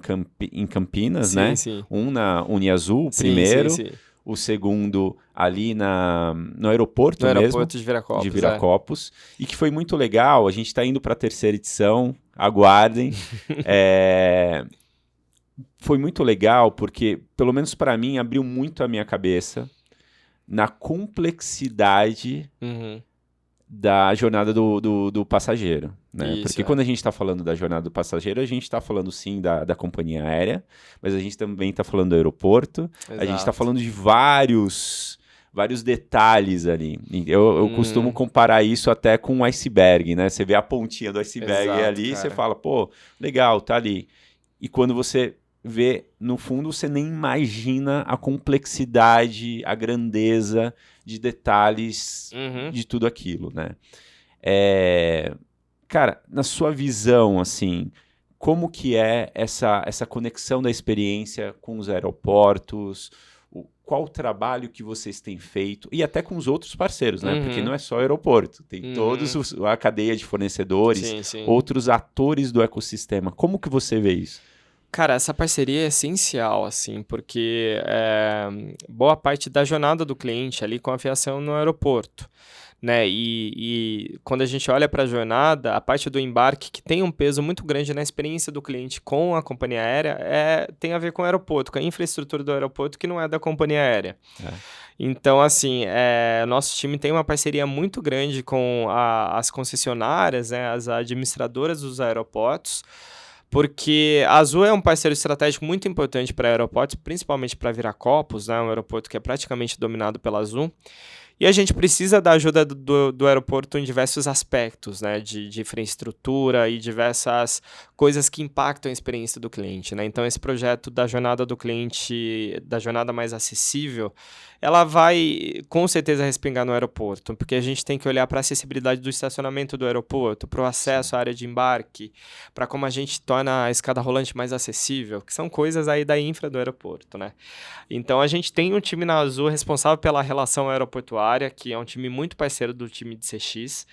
Campinas, né? Sim. Um na Uniazul, primeiro. Sim. O segundo ali no aeroporto mesmo. No aeroporto de Viracopos. E que foi muito legal. A gente está indo para a terceira edição. Aguardem. Foi muito legal porque, pelo menos para mim, abriu muito a minha cabeça na complexidade da jornada do passageiro, né? Porque quando a gente está falando da jornada do passageiro, a gente está falando sim da companhia aérea, mas a gente também está falando do aeroporto, a gente está falando de vários detalhes ali. Eu costumo comparar isso até com um iceberg, né? Você vê a pontinha do iceberg ali, cara. Você fala, pô, legal, tá ali. E quando você vê, no fundo, você nem imagina a complexidade, a grandeza de detalhes de tudo aquilo, né? Cara, na sua visão, assim, como que é essa conexão da experiência com os aeroportos? Qual o trabalho que vocês têm feito? E até com os outros parceiros, né? Porque não é só aeroporto, tem todos a cadeia de fornecedores, Sim, sim. outros atores do ecossistema. Como que você vê isso? Cara, essa parceria é essencial, assim, porque boa parte da jornada do cliente ali com a aviação no aeroporto, né? E quando a gente olha para a jornada, a parte do embarque, que tem um peso muito grande na experiência do cliente com a companhia aérea, tem a ver com o aeroporto, com a infraestrutura do aeroporto, que não é da companhia aérea. Então, assim, nosso time tem uma parceria muito grande com as concessionárias, né, as administradoras dos aeroportos, porque a Azul é um parceiro estratégico muito importante para aeroportos, principalmente para Viracopos, né, um aeroporto que é praticamente dominado pela Azul. E a gente precisa da ajuda do aeroporto em diversos aspectos, né, de infraestrutura e diversas coisas que impactam a experiência do cliente, né? Então, esse projeto da jornada do cliente, da jornada mais acessível, ela vai com certeza respingar no aeroporto, porque a gente tem que olhar para a acessibilidade do estacionamento do aeroporto, para o acesso à área de embarque, para como a gente torna a escada rolante mais acessível, que são coisas aí da infra do aeroporto, né? Então, a gente tem um time na Azul responsável pela relação aeroportuária, que é um time muito parceiro do time de CX,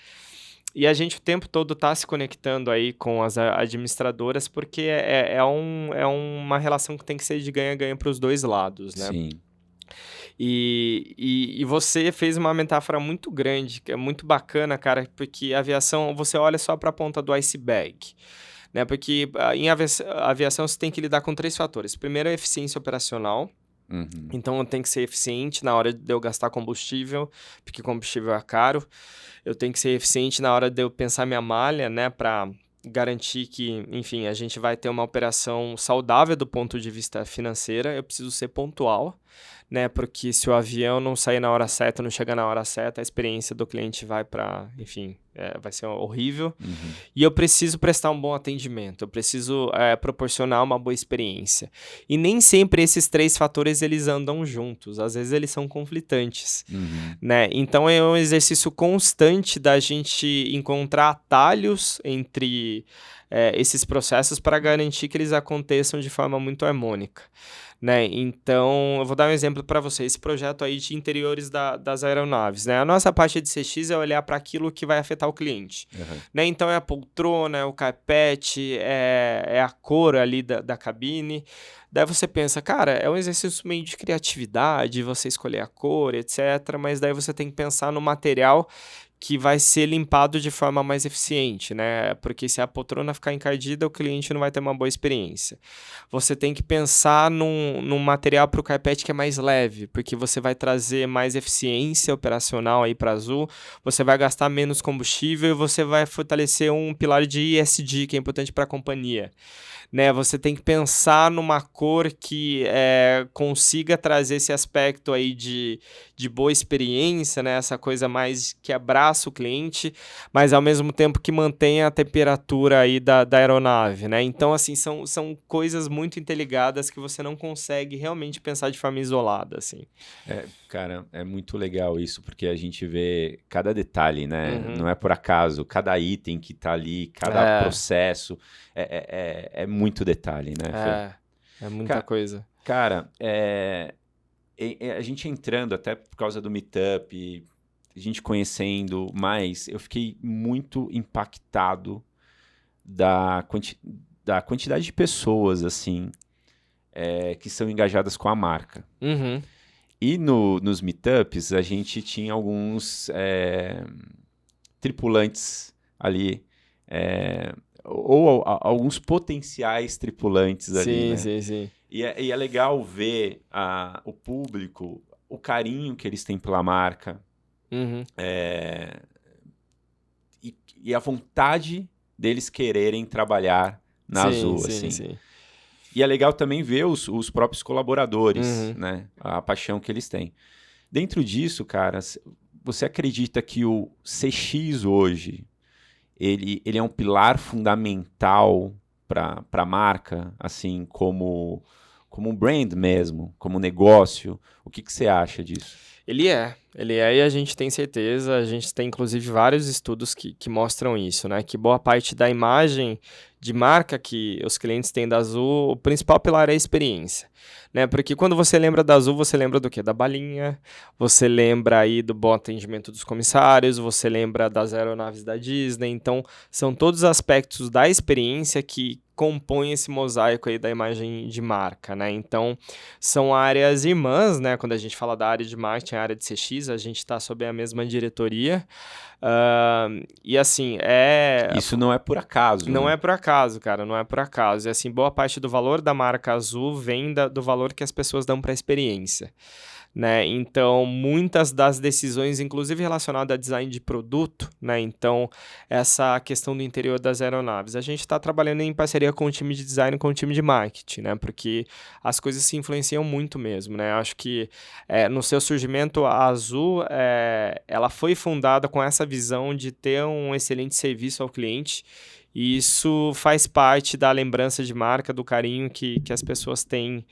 e a gente o tempo todo está se conectando aí com as administradoras, porque é uma relação que tem que ser de ganha-ganha para os dois lados, né? Sim. E você fez uma metáfora muito grande, que é muito bacana, cara, porque a aviação, você olha só para a ponta do iceberg, né? Porque em aviação você tem que lidar com 3 fatores. Primeiro é a eficiência operacional. Então, eu tenho que ser eficiente na hora de eu gastar combustível, porque combustível é caro. Eu tenho que ser eficiente na hora de eu pensar minha malha, né, para garantir que, enfim, a gente vai ter uma operação saudável do ponto de vista financeiro. Eu preciso ser pontual, né, porque se o avião não sair na hora certa, não chegar na hora certa, a experiência do cliente vai para, enfim, vai ser horrível. E eu preciso prestar um bom atendimento, eu preciso proporcionar uma boa experiência. E nem sempre esses 3 fatores eles andam juntos, às vezes eles são conflitantes, né? Então é um exercício constante da gente encontrar atalhos entre esses processos para garantir que eles aconteçam de forma muito harmônica, né? Então, eu vou dar um exemplo para você. Esse projeto aí de interiores das aeronaves, né? A nossa parte de CX é olhar para aquilo que vai afetar o cliente, né? Então, é a poltrona, é o carpete, é a cor ali da cabine. Daí você pensa, cara, é um exercício meio de criatividade, você escolher a cor, etc. Mas daí você tem que pensar no material que vai ser limpado de forma mais eficiente, né? Porque se a poltrona ficar encardida, o cliente não vai ter uma boa experiência. Você tem que pensar num material para o carpete que é mais leve, porque você vai trazer mais eficiência operacional aí para a Azul, você vai gastar menos combustível e você vai fortalecer um pilar de ESG, que é importante para a companhia, né? Você tem que pensar numa cor que consiga trazer esse aspecto aí de boa experiência, né? Essa coisa mais que abraça o cliente, mas ao mesmo tempo que mantenha a temperatura aí da aeronave, né? Então, assim, são coisas muito interligadas que você não consegue realmente pensar de forma isolada, assim. Cara, é muito legal isso, porque a gente vê cada detalhe, né? Não é por acaso, cada item que tá ali, cada processo, é muito detalhe, né, Fê? É muita coisa. Cara, a gente entrando, até por causa do Meetup, a gente conhecendo mais, eu fiquei muito impactado da quantidade de pessoas, assim, que são engajadas com a marca. E nos meetups, a gente tinha alguns tripulantes ali, ou alguns potenciais tripulantes ali, né? Sim. E é legal ver o público, o carinho que eles têm pela marca, e a vontade deles quererem trabalhar na Azul, assim. Sim. E é legal também ver os próprios colaboradores, né? A paixão que eles têm. Dentro disso, cara, você acredita que o CX hoje, ele é um pilar fundamental para a marca, assim, como um brand mesmo, como negócio? O que você acha disso? Ele é. Ele é e a gente tem certeza, a gente tem inclusive vários estudos que mostram isso, né? Que boa parte da imagem de marca que os clientes têm da Azul, o principal pilar é a experiência, né? Porque quando você lembra da Azul, você lembra do quê? Da balinha, você lembra aí do bom atendimento dos comissários, você lembra das aeronaves da Disney, então são todos os aspectos da experiência que compõem esse mosaico aí da imagem de marca, né? Então, são áreas irmãs, né? Quando a gente fala da área de marketing, a área de CX, a gente está sob a mesma diretoria. E assim, Isso não é por acaso, não né? é por acaso, cara, não é por acaso. E assim, boa parte do valor da marca Azul vem do valor que as pessoas dão para a experiência, né? Então, muitas das decisões, inclusive relacionadas a design de produto, né? Então, essa questão do interior das aeronaves, a gente está trabalhando em parceria com o time de design, com o time de marketing, né? Porque as coisas se influenciam muito mesmo, né? Acho que no seu surgimento, a Azul, ela foi fundada com essa visão de ter um excelente serviço ao cliente. E isso faz parte da lembrança de marca, do carinho que as pessoas têm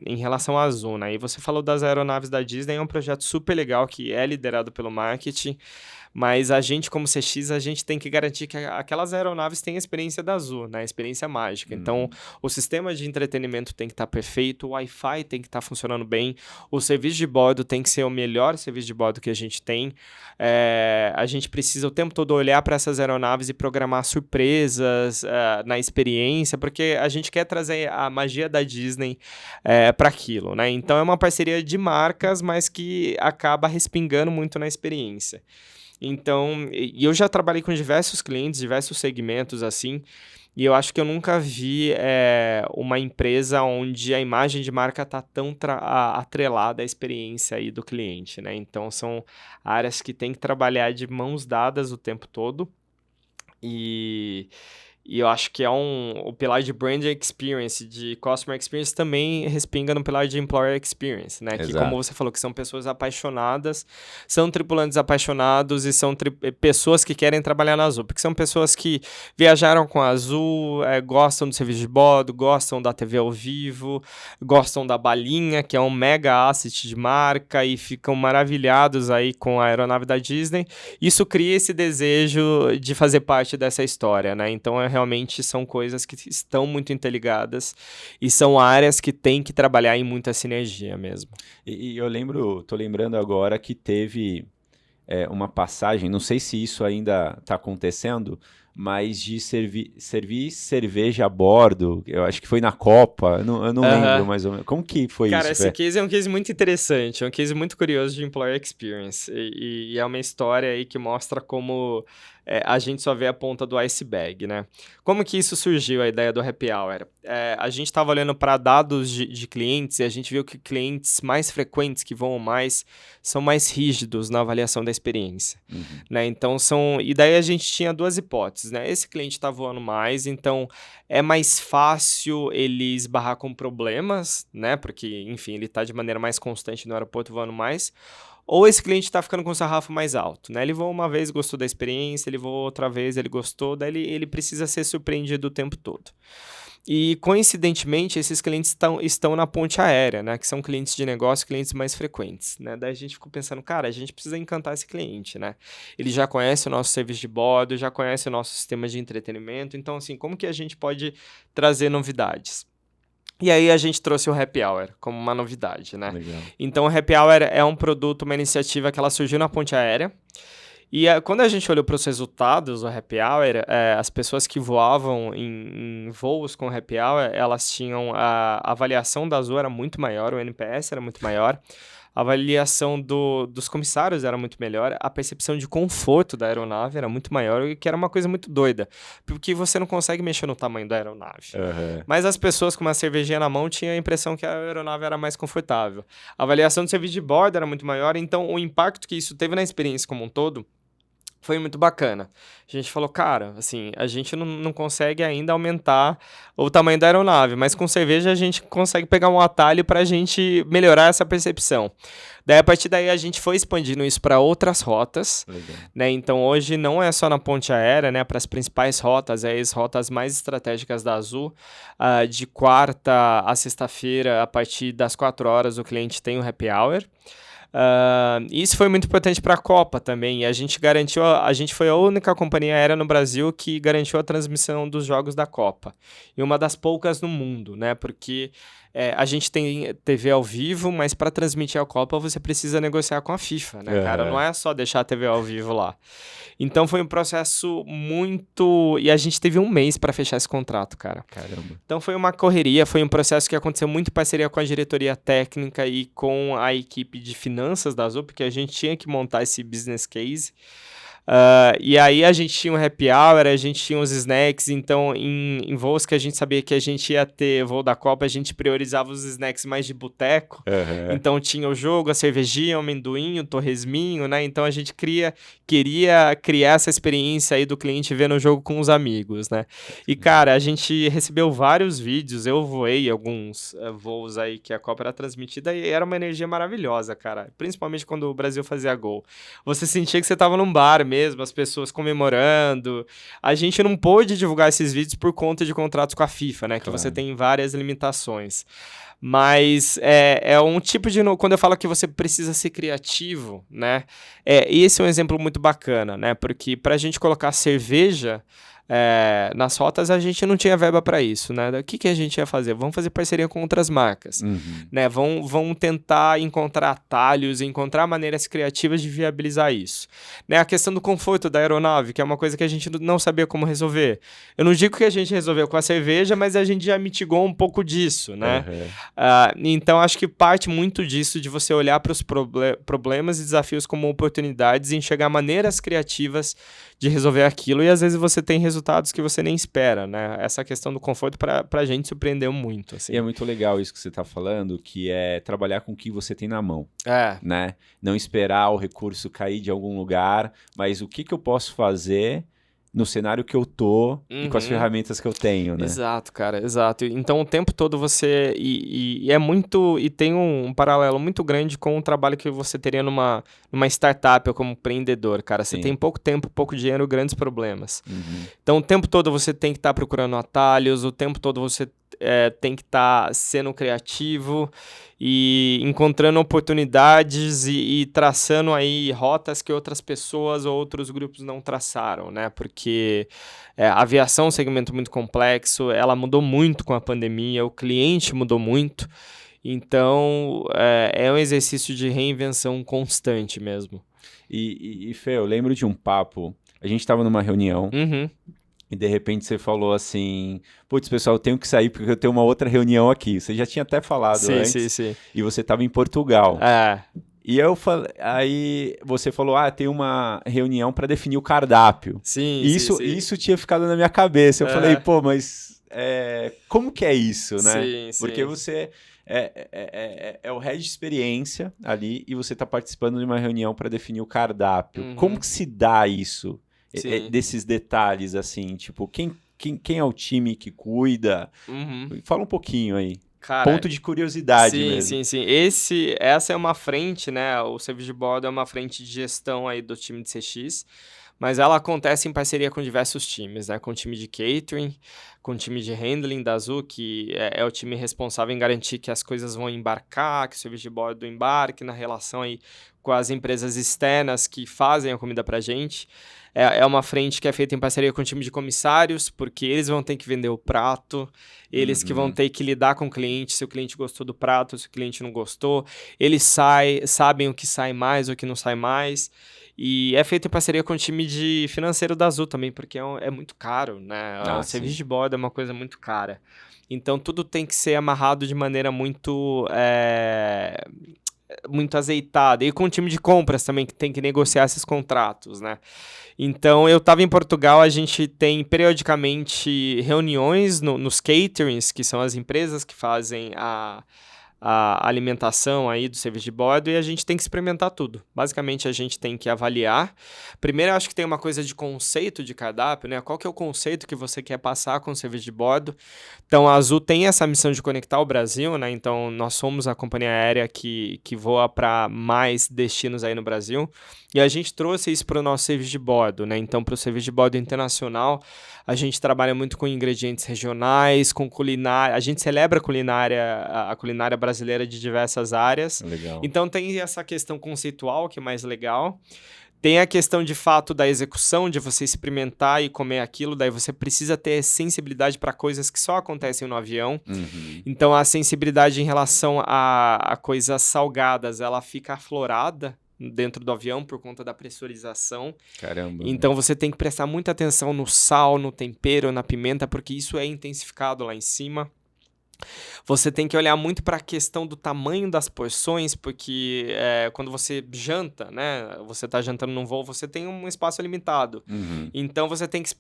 em relação à Azul, né? E você falou das aeronaves da Disney, é um projeto super legal que é liderado pelo marketing, mas a gente, como CX, a gente tem que garantir que aquelas aeronaves tenham a experiência da Azul, né? A experiência mágica. Então, o sistema de entretenimento tem que estar perfeito, o Wi-Fi tem que estar funcionando bem, o serviço de bordo tem que ser o melhor serviço de bordo que a gente tem. A gente precisa o tempo todo olhar para essas aeronaves e programar surpresas na experiência, porque a gente quer trazer a magia da Disney para aquilo, né? Então, é uma parceria de marcas, mas que acaba respingando muito na experiência. Então, e eu já trabalhei com diversos clientes, diversos segmentos assim, e eu acho que eu nunca vi uma empresa onde a imagem de marca está tão atrelada à experiência aí do cliente, né? Então, são áreas que tem que trabalhar de mãos dadas o tempo todo. E eu acho que o pilar de Brand Experience, de Customer Experience, também respinga no pilar de Employer Experience, né? Que, como você falou, que são pessoas apaixonadas, são tripulantes apaixonados e são pessoas que querem trabalhar na Azul, porque são pessoas que viajaram com a Azul, gostam do serviço de bordo, gostam da TV ao vivo, gostam da balinha, que é um mega asset de marca, e ficam maravilhados aí com a aeronave da Disney. Isso cria esse desejo de fazer parte dessa história, né? Então, realmente são coisas que estão muito interligadas e são áreas que tem que trabalhar em muita sinergia mesmo. E eu tô lembrando agora que teve uma passagem, não sei se isso ainda está acontecendo, mas de servir cerveja a bordo, eu acho que foi na Copa, eu não lembro mais ou menos. Como que foi isso? Cara, esse case é um case muito interessante, é um case muito curioso de Employer Experience, e é uma história aí que mostra como a gente só vê a ponta do iceberg, né? Como que isso surgiu, a ideia do Happy Hour? A gente estava olhando para dados de clientes e a gente viu que clientes mais frequentes, que vão mais, são mais rígidos na avaliação da experiência, né? Então, e daí a gente tinha duas hipóteses, né? Esse cliente está voando mais, então é mais fácil ele esbarrar com problemas, né? Porque, enfim, ele está de maneira mais constante no aeroporto voando mais. Ou esse cliente está ficando com o sarrafo mais alto, né? Ele voou uma vez, gostou da experiência, ele voou outra vez, ele gostou, daí ele precisa ser surpreendido o tempo todo. E, coincidentemente, esses clientes estão na ponte aérea, né? Que são clientes de negócio, clientes mais frequentes, né? Daí a gente ficou pensando, cara, a gente precisa encantar esse cliente, né? Ele já conhece o nosso serviço de bordo, já conhece o nosso sistema de entretenimento, então, assim, como que a gente pode trazer novidades? E aí a gente trouxe o Happy Hour como uma novidade, né? Legal. Então o Happy Hour é um produto, uma iniciativa que ela surgiu na ponte aérea. E quando a gente olhou para os resultados do Happy Hour, as pessoas que voavam em voos com o Happy Hour, elas tinham a avaliação da Azul era muito maior, o NPS era muito maior. A avaliação dos comissários era muito melhor, a percepção de conforto da aeronave era muito maior, e que era uma coisa muito doida, porque você não consegue mexer no tamanho da aeronave. Mas as pessoas com uma cervejinha na mão tinham a impressão que a aeronave era mais confortável. A avaliação do serviço de bordo era muito maior, então o impacto que isso teve na experiência como um todo foi muito bacana. A gente falou, cara, assim, a gente não consegue ainda aumentar o tamanho da aeronave, mas com cerveja a gente consegue pegar um atalho para a gente melhorar essa percepção. Daí, a partir daí, a gente foi expandindo isso para outras rotas, né? Então, hoje não é só na ponte aérea, né? Para as principais rotas, as rotas mais estratégicas da Azul, de quarta a sexta-feira, a partir das 4 horas, o cliente tem o Happy Hour. Isso foi muito importante para a Copa também. E a gente foi a única companhia aérea no Brasil que garantiu a transmissão dos jogos da Copa. E uma das poucas no mundo, né? Porque a gente tem TV ao vivo, mas para transmitir a Copa você precisa negociar com a FIFA, né, cara? Não é só deixar a TV ao vivo lá. Então foi um processo muito... E a gente teve um mês para fechar esse contrato, cara. Caramba. Então foi uma correria, foi um processo que aconteceu muito em parceria com a diretoria técnica e com a equipe de finanças da Azul, porque a gente tinha que montar esse business case. E aí a gente tinha um happy hour, a gente tinha os snacks, então em voos que a gente sabia que a gente ia ter voo da Copa, a gente priorizava os snacks mais de boteco. Então tinha o jogo, a cervejinha, o amendoim, o torresminho, né? Então a gente queria criar essa experiência aí do cliente vendo o jogo com os amigos, né? E cara, a gente recebeu vários vídeos, eu voei alguns voos aí que a Copa era transmitida e era uma energia maravilhosa, cara. Principalmente quando o Brasil fazia gol. Você sentia que você tava num bar mesmo, as pessoas comemorando. A gente não pôde divulgar esses vídeos por conta de contratos com a FIFA, né? Que você tem várias limitações. Mas é um tipo de... Quando eu falo que você precisa ser criativo, né? Esse é um exemplo muito bacana, né? Porque pra gente colocar cerveja... nas rotas a gente não tinha verba para isso, né? O que a gente ia fazer? Vamos fazer parceria com outras marcas, né? Vão tentar encontrar atalhos, encontrar maneiras criativas de viabilizar isso, né? A questão do conforto da aeronave, que é uma coisa que a gente não sabia como resolver. Eu não digo que a gente resolveu com a cerveja, mas a gente já mitigou um pouco disso, né? Então acho que parte muito disso de você olhar para os problemas e desafios como oportunidades e enxergar maneiras criativas de resolver aquilo, e às vezes você tem resultados que você nem espera, né? Essa questão do conforto pra gente surpreendeu muito, assim. E é muito legal isso que você tá falando, que é trabalhar com o que você tem na mão, né? Não esperar o recurso cair de algum lugar, mas o que eu posso fazer no cenário que eu tô e com as ferramentas que eu tenho, né? Exato, cara, exato. Então, o tempo todo você... E é muito... E tem um paralelo muito grande com o trabalho que você teria numa startup ou como empreendedor, cara. Você tem pouco tempo, pouco dinheiro, grandes problemas. Então, o tempo todo você tem que estar procurando atalhos, o tempo todo você tem que estar sendo criativo e encontrando oportunidades e traçando aí rotas que outras pessoas ou outros grupos não traçaram, né? Porque a aviação é um segmento muito complexo, ela mudou muito com a pandemia, o cliente mudou muito, então é um exercício de reinvenção constante mesmo. E Fê, eu lembro de um papo, a gente estava numa reunião, e de repente você falou assim, putz, pessoal, eu tenho que sair porque eu tenho uma outra reunião aqui. Você já tinha até falado antes. Sim. E você estava em Portugal. E aí você falou, tem uma reunião para definir o cardápio. Sim. Isso tinha ficado na minha cabeça. Eu falei, pô, mas como que é isso, né? Sim. Porque você é o head de experiência ali e você está participando de uma reunião para definir o cardápio. Como que se dá isso? Desses detalhes, assim, tipo, quem é o time que cuida? Fala um pouquinho aí. Cara, ponto de curiosidade mesmo. Sim. Essa é uma frente, né? O serviço de bordo é uma frente de gestão aí do time de CX, mas ela acontece em parceria com diversos times, né? Com o time de catering, com o time de handling da Azul, que é o time responsável em garantir que as coisas vão embarcar, que o serviço de bordo embarque na relação aí com as empresas externas que fazem a comida pra gente. É uma frente que é feita em parceria com o time de comissários, porque eles vão ter que vender o prato, eles que vão ter que lidar com o cliente, se o cliente gostou do prato, se o cliente não gostou. Eles sabem o que sai mais, o que não sai mais. E é feito em parceria com o time de financeiro da Azul também, porque é muito caro, né? O serviço de bordo é uma coisa muito cara. Então, tudo tem que ser amarrado de maneira muito azeitada. E com o time de compras também, que tem que negociar esses contratos, né? Então, eu estava em Portugal, a gente tem periodicamente reuniões nos caterings, que são as empresas que fazem a alimentação aí do serviço de bordo, e a gente tem que experimentar tudo. Basicamente, a gente tem que avaliar. Primeiro, eu acho que tem uma coisa de conceito de cardápio, né? Qual que é o conceito que você quer passar com o serviço de bordo? Então, a Azul tem essa missão de conectar o Brasil, né? Então, nós somos a companhia aérea que voa para mais destinos aí no Brasil. E a gente trouxe isso para o nosso serviço de bordo, né? Então, para o serviço de bordo internacional, a gente trabalha muito com ingredientes regionais, com culinária. A gente celebra a culinária brasileira brasileira de diversas áreas. Legal. Então tem essa questão conceitual que é mais legal. Tem a questão de fato da execução, de você experimentar e comer aquilo, daí você precisa ter sensibilidade para coisas que só acontecem no avião. Então a sensibilidade em relação a coisas salgadas, ela fica aflorada dentro do avião por conta da pressurização. Caramba. Então você tem que prestar muita atenção no sal, no tempero, na pimenta, porque isso é intensificado lá em cima. Você tem que olhar muito para a questão do tamanho das porções, porque quando você janta, né? Você está jantando num voo, você tem um espaço limitado. Então você tem que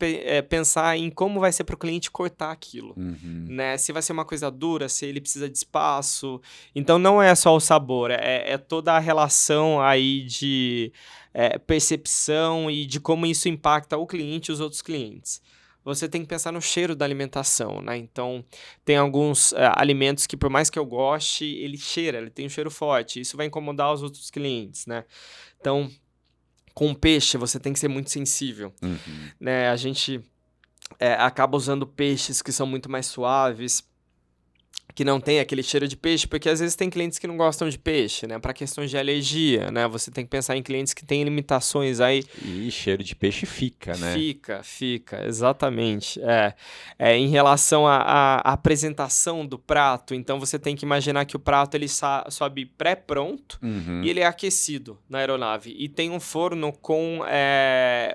pensar em como vai ser para o cliente cortar aquilo. Né? Se vai ser uma coisa dura, se ele precisa de espaço. Então não é só o sabor, é toda a relação aí de percepção e de como isso impacta o cliente e os outros clientes. Você tem que pensar no cheiro da alimentação, né? Então, tem alguns alimentos que, por mais que eu goste, ele tem um cheiro forte. Isso vai incomodar os outros clientes, né? Então, com peixe, você tem que ser muito sensível. Né? A gente acaba usando peixes que são muito mais suaves, que não tem aquele cheiro de peixe, porque às vezes tem clientes que não gostam de peixe, né? Para questões de alergia, né? Você tem que pensar em clientes que têm limitações aí. E cheiro de peixe fica, né? Fica, exatamente. Em relação à apresentação do prato, então você tem que imaginar que o prato ele sobe pré-pronto e ele é aquecido na aeronave. E tem um forno com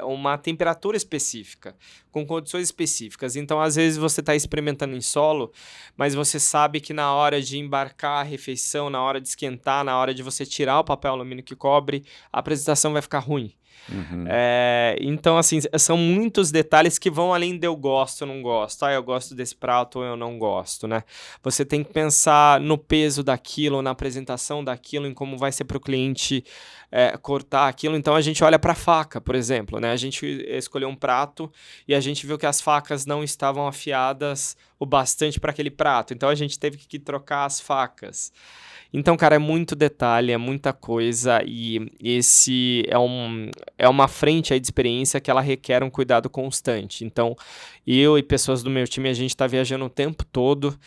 uma temperatura específica, com condições específicas. Então, às vezes, você está experimentando em solo, mas você sabe que na hora de embarcar a refeição, na hora de esquentar, na hora de você tirar o papel alumínio que cobre, a apresentação vai ficar ruim. Então, assim, são muitos detalhes que vão além de eu gosto ou não gosto. Eu gosto desse prato ou eu não gosto, né? Você tem que pensar no peso daquilo, na apresentação daquilo, em como vai ser para o cliente cortar aquilo. Então, a gente olha para a faca, por exemplo, né? A gente escolheu um prato e a gente viu que as facas não estavam afiadas o bastante para aquele prato. Então, a gente teve que trocar as facas. Então, cara, é muito detalhe, é muita coisa e esse é uma frente aí de experiência que ela requer um cuidado constante. Então, eu e pessoas do meu time, a gente está viajando o tempo todo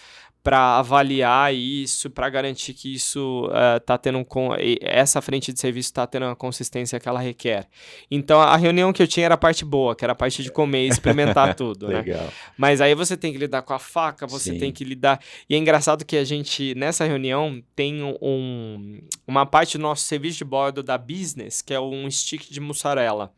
para avaliar isso, para garantir que isso essa frente de serviço está tendo a consistência que ela requer. Então, a reunião que eu tinha era a parte boa, que era a parte de comer e experimentar tudo, Legal. né? Mas aí você tem que lidar com a faca, você tem que lidar... E é engraçado que a gente, nessa reunião, tem uma parte do nosso serviço de bordo da Business, que é um stick de mussarela.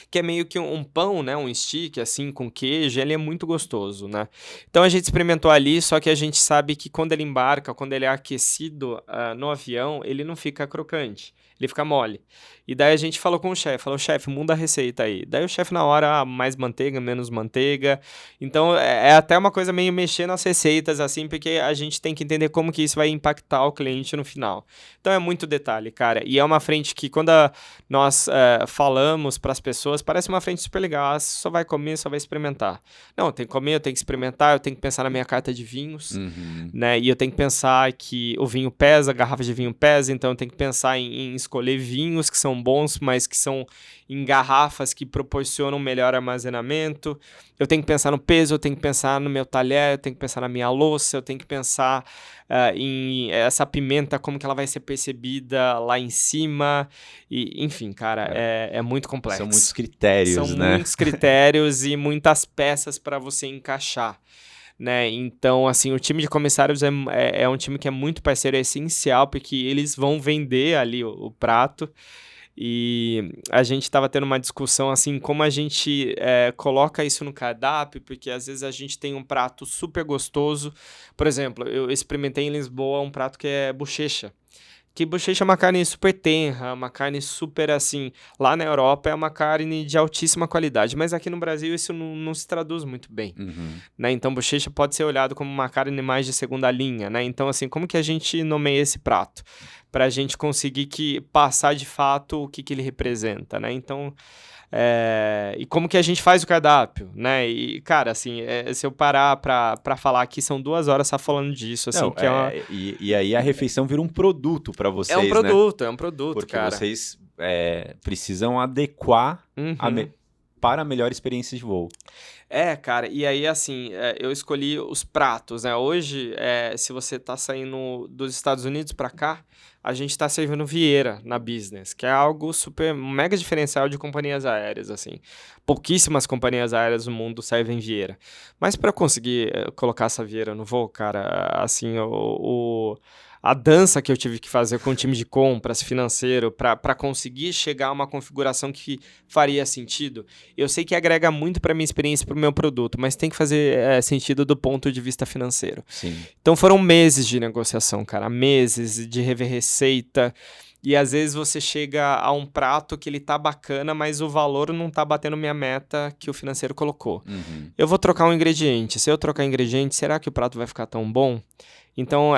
Que é meio que um pão, né? Um stick, assim, com queijo. Ele é muito gostoso, né? Então, a gente experimentou ali, só que a gente sabe que quando ele embarca, quando ele é aquecido no avião, ele não fica crocante. Ele fica mole. E daí a gente falou com o chefe, chefe, muda a receita aí. Daí o chefe na hora, mais manteiga, menos manteiga. Então, é até uma coisa meio mexer nas receitas, assim, porque a gente tem que entender como que isso vai impactar o cliente no final. Então, é muito detalhe, cara. E é uma frente que, quando nós falamos para as pessoas, parece uma frente super legal. Você só vai comer, só vai experimentar. Não, eu tenho que comer, eu tenho que experimentar, eu tenho que pensar na minha carta de vinhos, né? E eu tenho que pensar que o vinho pesa, a garrafa de vinho pesa, então eu tenho que pensar em escolher vinhos que são bons, mas que são em garrafas que proporcionam melhor armazenamento. Eu tenho que pensar no peso, eu tenho que pensar no meu talher, eu tenho que pensar na minha louça, eu tenho que pensar em essa pimenta, como que ela vai ser percebida lá em cima. E, enfim, cara, é muito complexo. São muitos critérios, né? São muitos critérios e muitas peças para você encaixar. Né? Então, assim, o time de comissários é um time que é muito parceiro, é essencial, porque eles vão vender ali o prato. E a gente estava tendo uma discussão, assim, como a gente coloca isso no cardápio, porque às vezes a gente tem um prato super gostoso. Por exemplo, eu experimentei em Lisboa um prato que é bochecha. Que bochecha é uma carne super tenra, uma carne super, assim... Lá na Europa é uma carne de altíssima qualidade, mas aqui no Brasil isso não se traduz muito bem, né? Então, bochecha pode ser olhado como uma carne mais de segunda linha, né? Então, assim, como que a gente nomeia esse prato? Para a gente conseguir passar, de fato, o que ele representa, né? Então... e como que a gente faz o cardápio, né? E, cara, assim, se eu parar pra falar aqui, são 2 horas só falando disso, assim, e aí a refeição vira um produto para vocês, né? Porque cara. vocês precisam adequar para a melhor experiência de voo. Cara, e aí assim, eu escolhi os pratos, né? Hoje, se você tá saindo dos Estados Unidos para cá, a gente tá servindo Vieira na Business, que é algo super, mega diferencial de companhias aéreas, assim. Pouquíssimas companhias aéreas no mundo servem Vieira. Mas para conseguir colocar essa Vieira no voo, cara, assim, a dança que eu tive que fazer com o time de compras, financeiro, para conseguir chegar a uma configuração que faria sentido, eu sei que agrega muito para minha experiência e para o meu produto, mas tem que fazer sentido do ponto de vista financeiro. Sim. Então foram meses de negociação, cara, meses de rever receita. E às vezes você chega a um prato que ele tá bacana, mas o valor não tá batendo minha meta que o financeiro colocou. Uhum. Eu vou trocar um ingrediente. Se eu trocar ingrediente, será que o prato vai ficar tão bom? Então,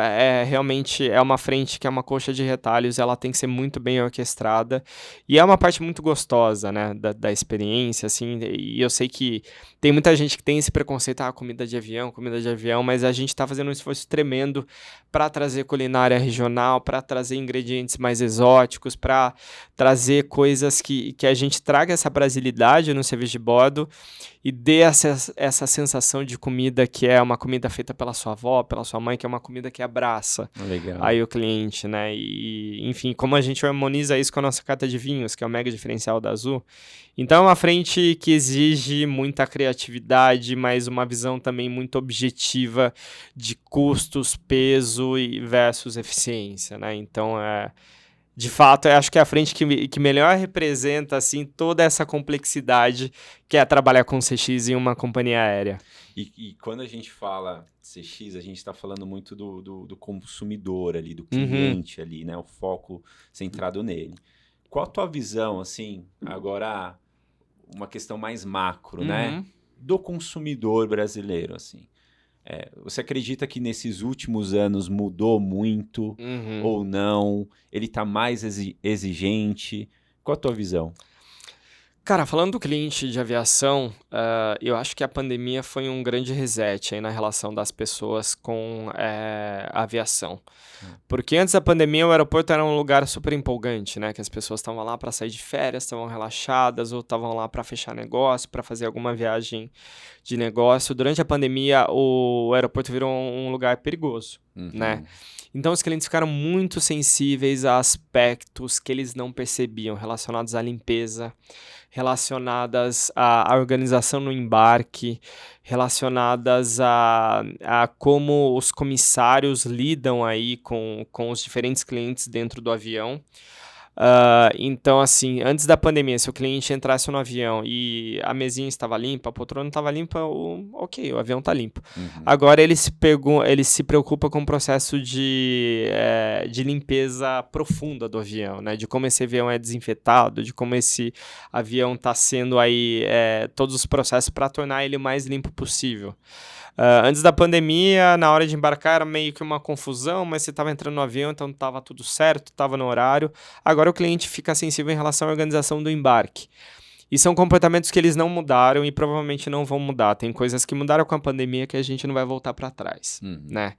realmente é uma frente que é uma coxa de retalhos, ela tem que ser muito bem orquestrada, e é uma parte muito gostosa, né, da experiência, assim, e eu sei que tem muita gente que tem esse preconceito, comida de avião, mas a gente tá fazendo um esforço tremendo para trazer culinária regional, para trazer ingredientes mais exóticos, para trazer coisas que a gente traga essa brasilidade no serviço de bordo, e dê essa sensação de comida que é uma comida feita pela sua avó, pela sua mãe, que é uma comida que abraça aí o cliente, né? E, enfim, como a gente harmoniza isso com a nossa carta de vinhos, que é o mega diferencial da Azul. Então é uma frente que exige muita criatividade, mas uma visão também muito objetiva de custos, peso versus eficiência, né? Então, de fato, eu acho que é a frente que melhor representa, assim, toda essa complexidade que é trabalhar com CX em uma companhia aérea. E quando a gente fala CX, a gente está falando muito do consumidor ali, do cliente ali, né? O foco centrado nele. Qual a tua visão, assim, agora uma questão mais macro, né? Do consumidor brasileiro, assim. Você acredita que nesses últimos anos mudou muito ou não? Ele está mais exigente? Qual a tua visão? Cara, falando do cliente de aviação, eu acho que a pandemia foi um grande reset aí na relação das pessoas com a aviação. Porque antes da pandemia o aeroporto era um lugar super empolgante, né? Que as pessoas estavam lá para sair de férias, estavam relaxadas ou estavam lá para fechar negócio, para fazer alguma viagem de negócio. Durante a pandemia o aeroporto virou um lugar perigoso, né? Então os clientes ficaram muito sensíveis a aspectos que eles não percebiam relacionados à limpeza, relacionadas à organização no embarque, relacionadas a como os comissários lidam aí com os diferentes clientes dentro do avião. Então, assim, antes da pandemia, se o cliente entrasse no avião e a mesinha estava limpa, a poltrona estava limpa, ok, o avião está limpo. Agora ele se preocupa com o processo de limpeza profunda do avião, né? De como esse avião é desinfetado, de como esse avião está sendo aí todos os processos para tornar ele o mais limpo possível. Antes da pandemia, na hora de embarcar era meio que uma confusão, mas você estava entrando no avião, então estava tudo certo, estava no horário. Agora o cliente fica sensível em relação à organização do embarque. E são comportamentos que eles não mudaram e provavelmente não vão mudar. Tem coisas que mudaram com a pandemia que a gente não vai voltar para trás, né?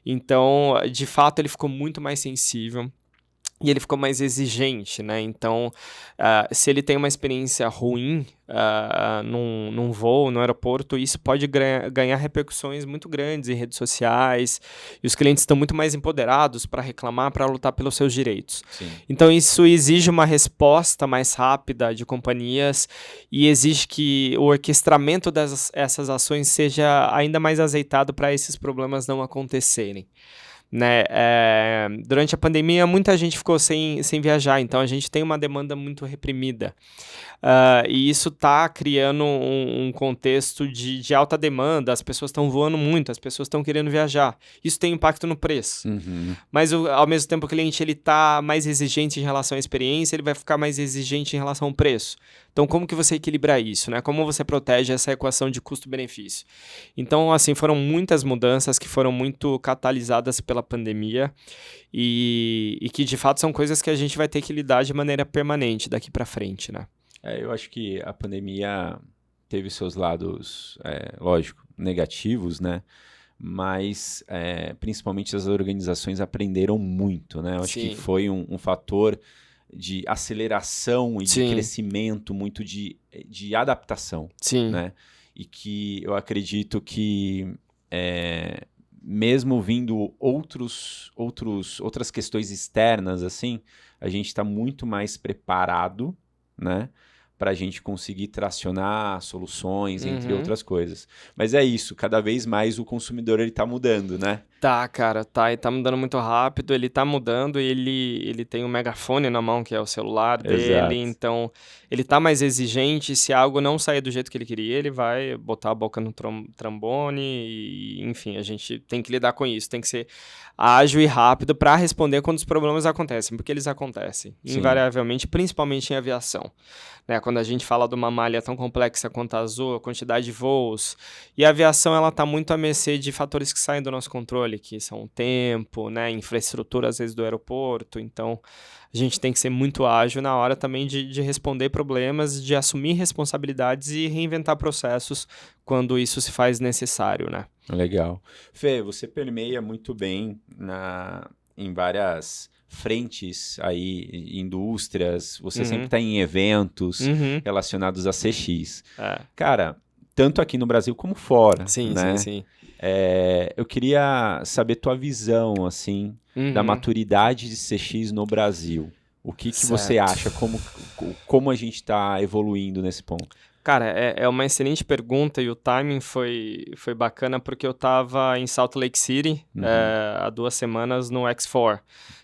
Então, de fato, ele ficou muito mais sensível. E ele ficou mais exigente, né? Então, se ele tem uma experiência ruim num voo, no aeroporto, isso pode ganhar repercussões muito grandes em redes sociais. E os clientes estão muito mais empoderados para reclamar, para lutar pelos seus direitos. Sim. Então, isso exige uma resposta mais rápida de companhias e exige que o orquestramento dessas ações seja ainda mais azeitado para esses problemas não acontecerem. Né? Durante a pandemia muita gente ficou sem viajar, então a gente tem uma demanda muito reprimida, e isso está criando um contexto de alta demanda. As pessoas estão voando muito, as pessoas estão querendo viajar, isso tem impacto no preço, mas ao mesmo tempo o cliente está mais exigente em relação à experiência, ele vai ficar mais exigente em relação ao preço. Então como que você equilibra isso, né? Como você protege essa equação de custo-benefício? Então, assim, foram muitas mudanças que foram muito catalisadas pela pandemia e que, de fato, são coisas que a gente vai ter que lidar de maneira permanente daqui para frente, né? Eu acho que a pandemia teve seus lados, lógico, negativos, né? Mas, principalmente, as organizações aprenderam muito, né? Eu acho que foi um fator de aceleração e de Sim. crescimento, muito de adaptação, Sim. né? E que eu acredito que mesmo vindo outras questões externas, assim, a gente está muito mais preparado, né? Para a gente conseguir tracionar soluções, entre outras coisas. Mas é isso, cada vez mais o consumidor ele está mudando, né? Tá, cara, tá. E tá mudando muito rápido, ele tá mudando, ele tem um megafone na mão, que é o celular dele, Exato. então ele tá mais exigente, se algo não sair do jeito que ele queria, ele vai botar a boca no trombone e, enfim, a gente tem que lidar com isso, tem que ser ágil e rápido para responder quando os problemas acontecem, porque eles acontecem, Sim. invariavelmente, principalmente em aviação. Né, quando a gente fala de uma malha tão complexa quanto a Azul, a quantidade de voos, e a aviação ela está muito à mercê de fatores que saem do nosso controle, que são o tempo, né, infraestrutura às vezes do aeroporto, então a gente tem que ser muito ágil na hora também de responder problemas, de assumir responsabilidades e reinventar processos quando isso se faz necessário, né? Legal. Fê, você permeia muito bem em várias frentes aí, indústrias, você sempre está em eventos relacionados a CX. Cara, tanto aqui no Brasil como fora, Sim, né? sim. Eu queria saber tua visão, assim, da maturidade de CX no Brasil. O que você acha? Como a gente está evoluindo nesse ponto? Cara, é uma excelente pergunta e o timing foi bacana porque eu estava em Salt Lake City há 2 semanas no X4,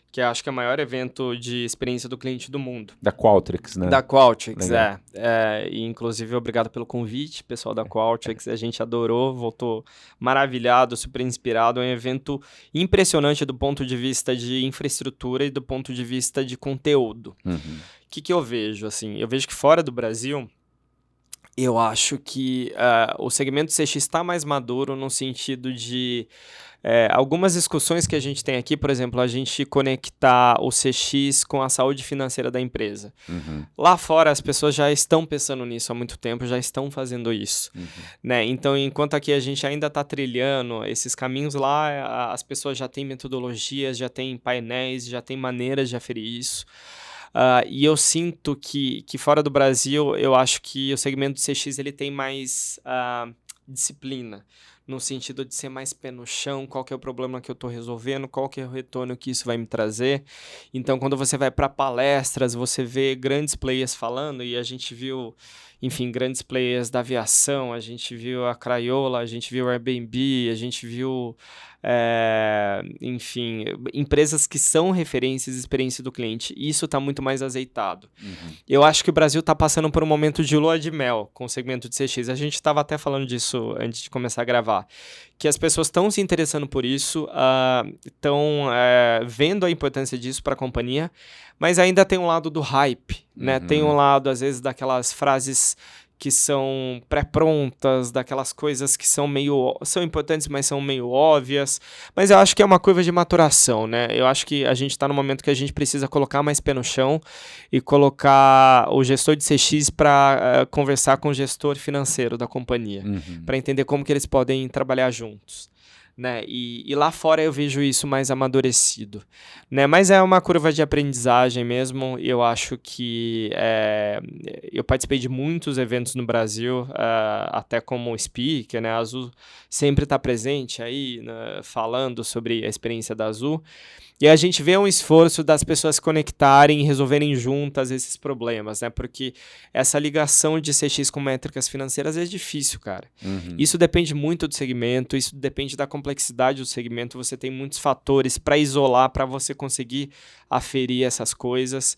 que acho que é o maior evento de experiência do cliente do mundo. Da Qualtrics, né? Da Qualtrics, Legal. e inclusive, obrigado pelo convite, pessoal da Qualtrics. A gente adorou, voltou maravilhado, super inspirado. É um evento impressionante do ponto de vista de infraestrutura e do ponto de vista de conteúdo. O que eu vejo? Assim, eu vejo que fora do Brasil, eu acho que o segmento CX está mais maduro no sentido de algumas discussões que a gente tem aqui, por exemplo, a gente conectar o CX com a saúde financeira da empresa. Lá fora, as pessoas já estão pensando nisso há muito tempo, já estão fazendo isso. Né? Então, enquanto aqui a gente ainda está trilhando esses caminhos lá, as pessoas já têm metodologias, já têm painéis, já têm maneiras de aferir isso. E eu sinto que fora do Brasil, eu acho que o segmento de CX ele tem mais disciplina, no sentido de ser mais pé no chão, qual que é o problema que eu estou resolvendo, qual que é o retorno que isso vai me trazer. Então, quando você vai para palestras, você vê grandes players falando, e a gente viu, enfim, grandes players da aviação, a gente viu a Crayola, a gente viu a Airbnb, a gente viu, enfim, empresas que são referências de experiência do cliente. Isso está muito mais azeitado. Eu acho que o Brasil está passando por um momento de lua de mel com o segmento de CX. A gente estava até falando disso antes de começar a gravar. Que as pessoas estão se interessando por isso, estão vendo a importância disso para a companhia, mas ainda tem um lado do hype, né? Tem um lado, às vezes, daquelas frases que são pré-prontas, daquelas coisas que são importantes, mas são meio óbvias. Mas eu acho que é uma curva de maturação, né? Eu acho que a gente está no momento que a gente precisa colocar mais pé no chão e colocar o gestor de CX para conversar com o gestor financeiro da companhia, para entender como que eles podem trabalhar juntos. Né? E lá fora eu vejo isso mais amadurecido, né? Mas é uma curva de aprendizagem mesmo. Eu acho que eu participei de muitos eventos no Brasil, até como speaker, né? A Azul sempre está presente aí, né? Falando sobre a experiência da Azul. E a gente vê um esforço das pessoas se conectarem e resolverem juntas esses problemas, né? Porque essa ligação de CX com métricas financeiras é difícil, cara. Isso depende muito do segmento, isso depende da complexidade do segmento. Você tem muitos fatores para isolar, para você conseguir aferir essas coisas.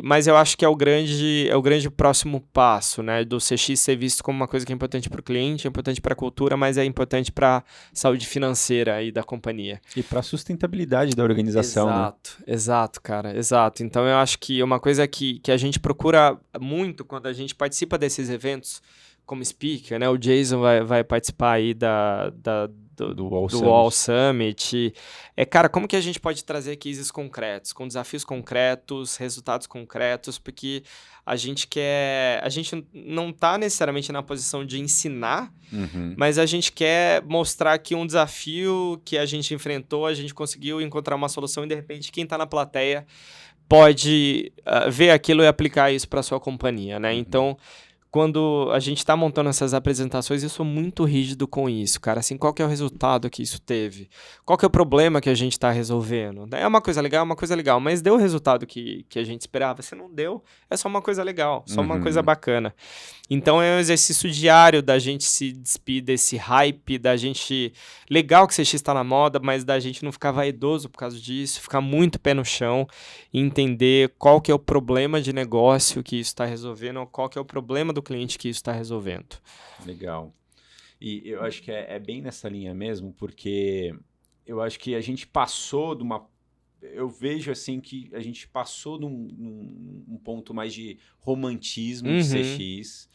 Mas eu acho que é o grande próximo passo, né? Do CX ser visto como uma coisa que é importante para o cliente, é importante para a cultura, mas é importante para a saúde financeira aí da companhia. E para a sustentabilidade da organização, Exato, cara, exato. Então eu acho que uma coisa que a gente procura muito quando a gente participa desses eventos como speaker, né? O Jason vai participar aí do Wall Summit. Cara, como que a gente pode trazer cases concretos, com desafios concretos, resultados concretos, porque a gente não está necessariamente na posição de ensinar, mas a gente quer mostrar que um desafio que a gente enfrentou, a gente conseguiu encontrar uma solução e de repente quem está na plateia pode ver aquilo e aplicar isso para sua companhia, né? Então, quando a gente está montando essas apresentações, eu sou muito rígido com isso, cara. Assim, qual que é o resultado que isso teve? Qual que é o problema que a gente está resolvendo? É uma coisa legal, mas deu o resultado que a gente esperava? Se não deu, é só uma coisa legal, só uma coisa bacana. Então é um exercício diário da gente se despir desse hype, da gente... Legal que o CX está na moda, mas da gente não ficar vaidoso por causa disso, ficar muito pé no chão e entender qual que é o problema de negócio que isso está resolvendo, ou qual que é o problema do cliente que isso está resolvendo. Legal. E eu acho que é bem nessa linha mesmo, porque eu acho que a gente passou de uma... Eu vejo assim que a gente passou num ponto mais de romantismo de CX.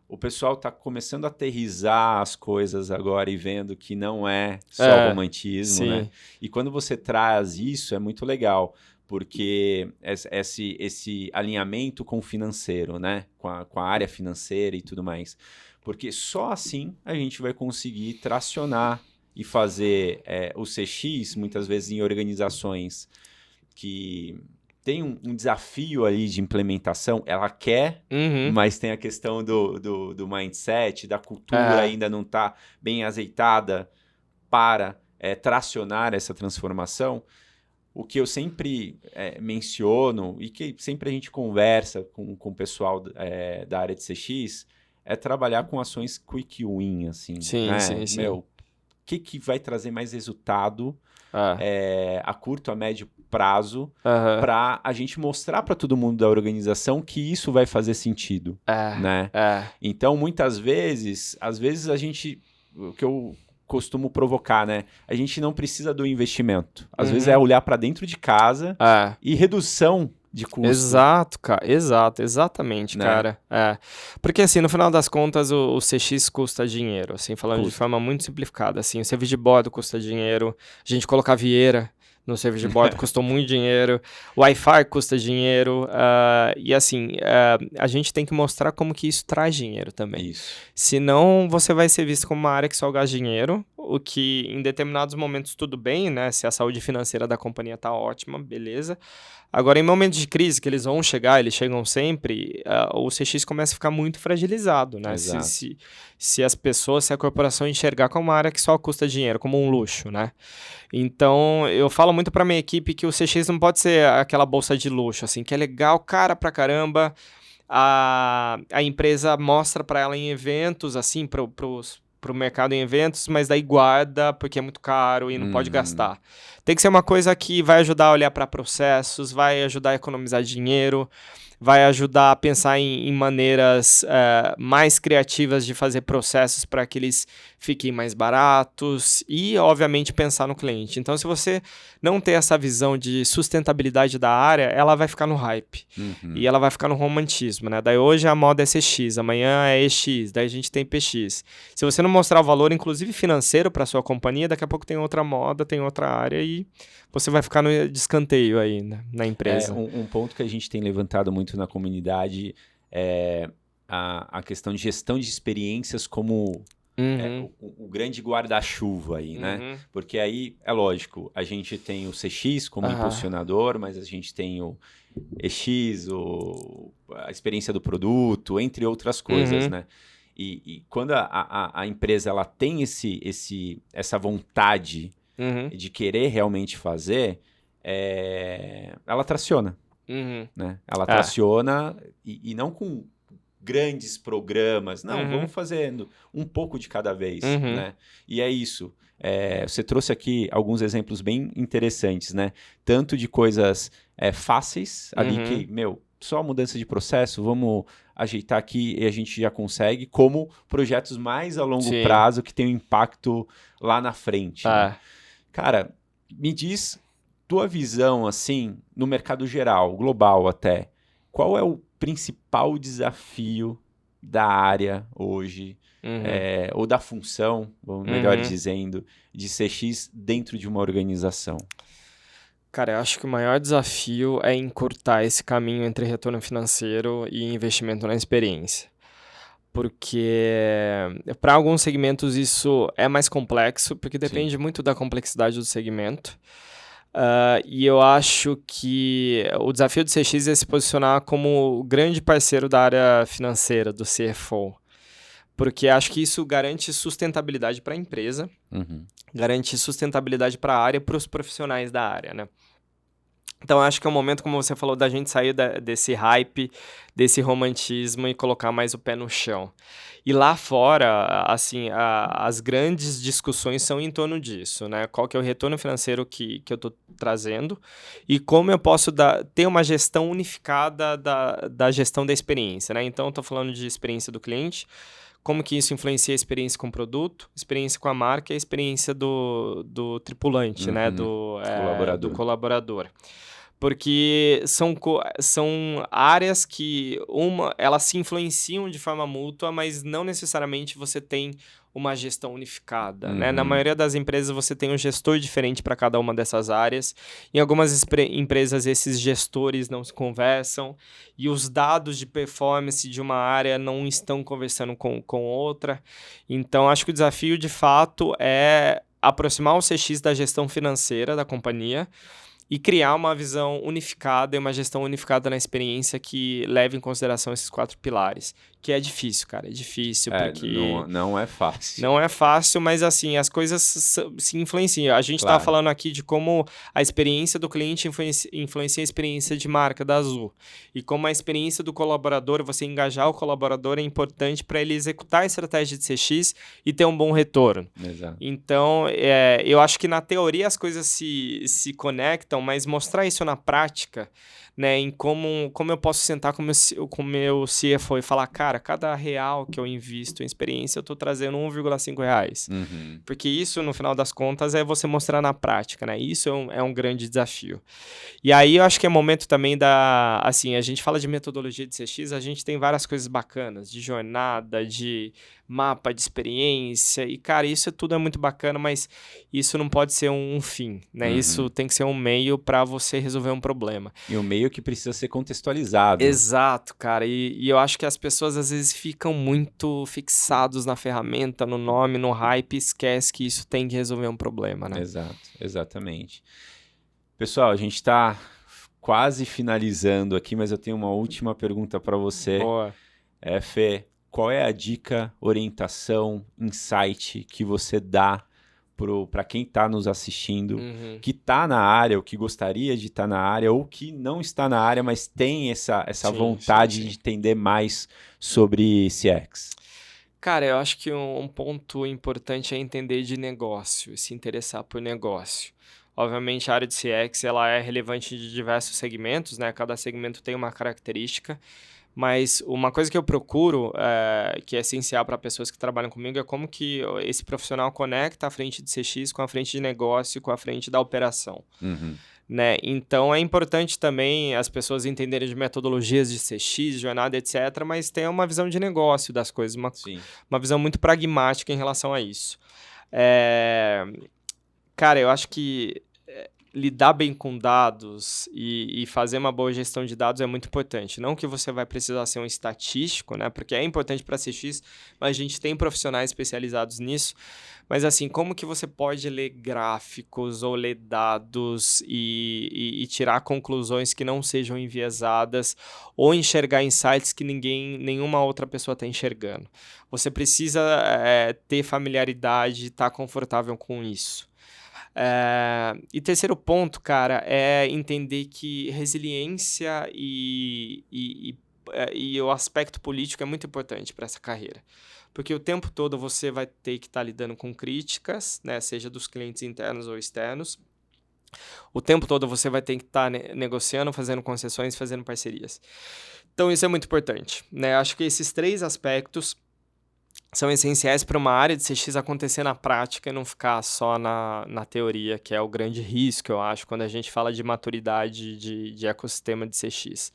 O pessoal está começando a aterrissar as coisas agora e vendo que não é só romantismo, né? E quando você traz isso, é muito legal, porque esse alinhamento com o financeiro, né? Com a área financeira e tudo mais. Porque só assim a gente vai conseguir tracionar e fazer o CX, muitas vezes em organizações que tem um desafio ali de implementação, ela quer, mas tem a questão do mindset, da cultura ainda não está bem azeitada para tracionar essa transformação. O que eu sempre menciono e que sempre a gente conversa com o pessoal da área de CX é trabalhar com ações quick win, assim. Sim. Meu, o que vai trazer mais resultado a curto, a médio prazo para a gente mostrar para todo mundo da organização que isso vai fazer sentido, né? Então, muitas vezes, às vezes a gente... O que eu costumo provocar, né? A gente não precisa do investimento. Às vezes é olhar para dentro de casa e redução de custo. Exato, cara. Exatamente, né? Cara. Porque, assim, no final das contas, o CX custa dinheiro, assim, falando de forma muito simplificada, assim, o serviço de bordo custa dinheiro, a gente colocar vieira no serviço de bordo custou muito dinheiro, o Wi-Fi custa dinheiro, e assim, a gente tem que mostrar como que isso traz dinheiro também. Isso. Senão, você vai ser visto como uma área que só gasta dinheiro, o que em determinados momentos tudo bem, né? Se a saúde financeira da companhia tá ótima, beleza. Agora, em momentos de crise, que eles vão chegar, eles chegam sempre, o CX começa a ficar muito fragilizado, né? Se as pessoas, se a corporação enxergar como uma área que só custa dinheiro, como um luxo, né? Então, eu falo muito para minha equipe que o CX não pode ser aquela bolsa de luxo, assim, que é legal, cara pra caramba, a empresa mostra para ela em eventos, assim, pro mercado em eventos, mas daí guarda porque é muito caro e não pode gastar. Tem que ser uma coisa que vai ajudar a olhar para processos, vai ajudar a economizar dinheiro, vai ajudar a pensar em maneiras mais criativas de fazer processos para que eles fiquem mais baratos e, obviamente, pensar no cliente. Então, se você não ter essa visão de sustentabilidade da área, ela vai ficar no hype e ela vai ficar no romantismo, né? Daí hoje a moda é CX, amanhã é EX, daí a gente tem PX. Se você não mostrar o valor, inclusive financeiro, para sua companhia, daqui a pouco tem outra moda, tem outra área e você vai ficar no descanteio aí, né, na empresa. Um ponto que a gente tem levantado muito na comunidade é a questão de gestão de experiências como o grande guarda-chuva aí, né? Porque aí, é lógico, a gente tem o CX como impulsionador, mas a gente tem o EX, a experiência do produto, entre outras coisas, né? E quando a empresa ela tem essa vontade de querer realmente fazer, ela traciona. Né? Ela traciona e não com grandes programas. Não, vamos fazendo um pouco de cada vez. Né? E é isso. Você trouxe aqui alguns exemplos bem interessantes, né? Tanto de coisas fáceis, ali que, só mudança de processo, vamos ajeitar aqui e a gente já consegue, como projetos mais a longo prazo que tem um impacto lá na frente. Né? Cara, me diz tua visão, assim, no mercado geral, global até. Qual é o principal desafio da área hoje, ou da função, melhor dizendo, de CX dentro de uma organização? Cara, eu acho que o maior desafio é encurtar esse caminho entre retorno financeiro e investimento na experiência. Porque para alguns segmentos isso é mais complexo, porque depende muito da complexidade do segmento. E eu acho que o desafio do CX é se posicionar como o grande parceiro da área financeira, do CFO. Porque acho que isso garante sustentabilidade para a empresa, garante sustentabilidade para a área e para os profissionais da área, né? Então, acho que é um momento, como você falou, da gente sair desse hype, desse romantismo e colocar mais o pé no chão. E lá fora, assim, as grandes discussões são em torno disso, né? Qual que é o retorno financeiro que eu estou trazendo e como eu posso ter uma gestão unificada da gestão da experiência, né? Então, estou falando de experiência do cliente, como que isso influencia a experiência com o produto, experiência com a marca e a experiência do tripulante, né? Do colaborador. Porque são áreas que elas se influenciam de forma mútua, mas não necessariamente você tem uma gestão unificada, né? Na maioria das empresas você tem um gestor diferente para cada uma dessas áreas. Em algumas empresas esses gestores não se conversam e os dados de performance de uma área não estão conversando com outra. Então, acho que o desafio, de fato, é aproximar o CX da gestão financeira da companhia e criar uma visão unificada e uma gestão unificada na experiência que leve em consideração esses 4 pilares. Que é difícil, cara. É difícil porque... Não é fácil. Não é fácil, mas assim, as coisas se influenciam. A gente está falando aqui de como a experiência do cliente influencia a experiência de marca da Azul. E como a experiência do colaborador, você engajar o colaborador é importante para ele executar a estratégia de CX e ter um bom retorno. Exato. Então, eu acho que na teoria as coisas se conectam, mas mostrar isso na prática, né, em como eu posso sentar com o meu CFO e falar, cara, cada real que eu invisto em experiência, eu estou trazendo R$1,5. Porque isso, no final das contas, é você mostrar na prática, né? Isso é um grande desafio. E aí, eu acho que é momento também assim, a gente fala de metodologia de CX, a gente tem várias coisas bacanas, de jornada, de mapa de experiência, e, cara, isso tudo é muito bacana, mas isso não pode ser um fim, né? Isso tem que ser um meio para você resolver um problema. E um meio que precisa ser contextualizado. Exato, cara, e eu acho que as pessoas às vezes ficam muito fixados na ferramenta, no nome, no hype, e esquece que isso tem que resolver um problema, né? Exato, exatamente. Pessoal, a gente está quase finalizando aqui, mas eu tenho uma última pergunta para você. Boa. Fê, qual é a dica, orientação, insight que você dá para quem está nos assistindo, que está na área, ou que gostaria de estar na área, ou que não está na área, mas tem essa vontade de entender mais sobre CX? Cara, eu acho que um ponto importante é entender de negócio, se interessar por negócio. Obviamente, a área de CX ela é relevante de diversos segmentos, né? Cada segmento tem uma característica. Mas uma coisa que eu procuro, que é essencial para pessoas que trabalham comigo, é como que esse profissional conecta a frente de CX com a frente de negócio, com a frente da operação. Né? Então, é importante também as pessoas entenderem de metodologias de CX, jornada, etc., mas ter uma visão de negócio das coisas, uma visão muito pragmática em relação a isso. Cara, eu acho que lidar bem com dados e fazer uma boa gestão de dados é muito importante. Não que você vai precisar ser um estatístico, né? Porque é importante para CX, mas a gente tem profissionais especializados nisso. Mas assim, como que você pode ler gráficos ou ler dados e tirar conclusões que não sejam enviesadas ou enxergar insights que nenhuma outra pessoa está enxergando? Você precisa ter familiaridade, estar confortável com isso. E terceiro ponto, cara, é entender que resiliência e o aspecto político é muito importante para essa carreira. Porque o tempo todo você vai ter que estar lidando com críticas, né, seja dos clientes internos ou externos. O tempo todo você vai ter que estar negociando, fazendo concessões, fazendo parcerias. Então isso é muito importante, né? Acho que esses 3 aspectos são essenciais para uma área de CX acontecer na prática e não ficar só na teoria, que é o grande risco, eu acho, quando a gente fala de maturidade de ecossistema de CX.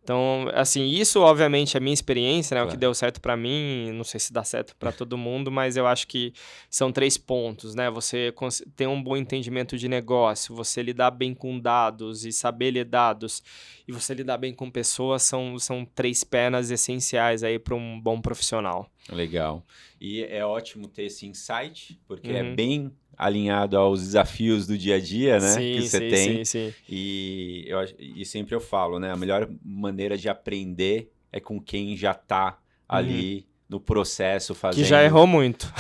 Então, assim, isso obviamente é a minha experiência, né? Claro. O que deu certo para mim, não sei se dá certo para todo mundo, mas eu acho que são 3 pontos, né? Você ter um bom entendimento de negócio, você lidar bem com dados e saber ler dados, e você lidar bem com pessoas são 3 pernas essenciais aí para um bom profissional. Legal. E é ótimo ter esse insight, porque é bem alinhado aos desafios do dia a dia, né? Sim, Que você sim, tem. sim, sim. E sempre eu falo, né? A melhor maneira de aprender é com quem já tá ali no processo fazendo. Que já errou muito.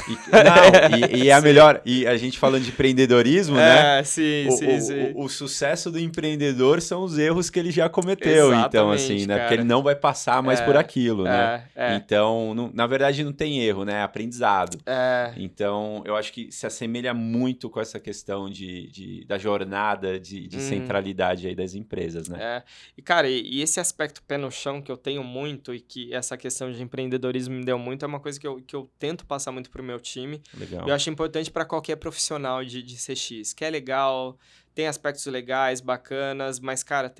E é a melhor. E a gente falando de empreendedorismo, né? Sim, sim. O sucesso do empreendedor são os erros que ele já cometeu. Exatamente, então, assim, né? Porque ele não vai passar mais por aquilo, né? Então, na verdade, não tem erro, né? É aprendizado. Então, eu acho que se assemelha muito com essa questão da jornada de centralidade aí das empresas, né? E, cara, e esse aspecto pé no chão que eu tenho muito e que essa questão de empreendedorismo me deu muito, é uma coisa que eu tento passar muito pro meu time. Legal. Eu acho importante para qualquer profissional de CX, que é legal, tem aspectos legais, bacanas, mas, cara,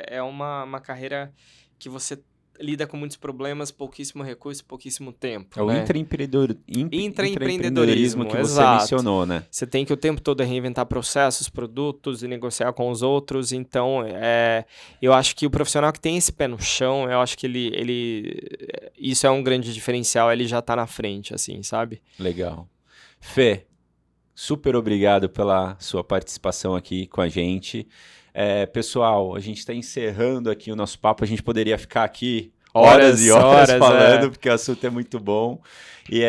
é uma carreira que você lida com muitos problemas, pouquíssimo recurso, pouquíssimo tempo. É o intraempreendedorismo que você mencionou, né? Você tem que o tempo todo reinventar processos, produtos e negociar com os outros. Então, eu acho que o profissional que tem esse pé no chão, eu acho que isso é um grande diferencial, ele já tá na frente, assim, sabe? Legal. Fê, super obrigado pela sua participação aqui com a gente. Pessoal, a gente está encerrando aqui o nosso papo. A gente poderia ficar aqui horas e horas falando, porque o assunto é muito bom. E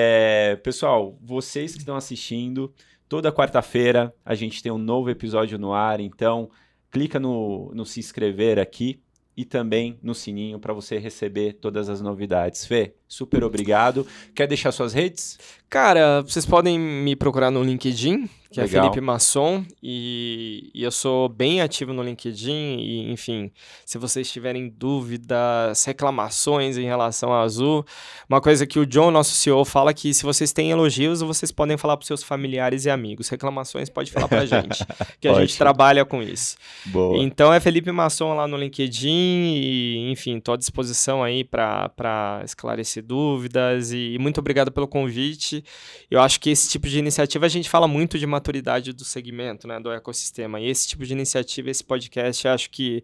pessoal, vocês que estão assistindo, toda quarta-feira a gente tem um novo episódio no ar. Então, clica no se inscrever aqui e também no sininho para você receber todas as novidades. Fê, super obrigado. Quer deixar suas redes? Cara, vocês podem me procurar no LinkedIn, que Legal. é Felipe Masson, e eu sou bem ativo no LinkedIn, e enfim, se vocês tiverem dúvidas, reclamações em relação à Azul, uma coisa que o John, nosso CEO, fala que se vocês têm elogios, vocês podem falar para seus familiares e amigos, reclamações pode falar para a gente, que a gente trabalha com isso. Boa. Então é Felipe Masson lá no LinkedIn, e enfim, estou à disposição aí para esclarecer dúvidas, e muito obrigado pelo convite. Eu acho que esse tipo de iniciativa, a gente fala muito de maturidade do segmento, né, do ecossistema, e esse tipo de iniciativa, esse podcast, eu acho que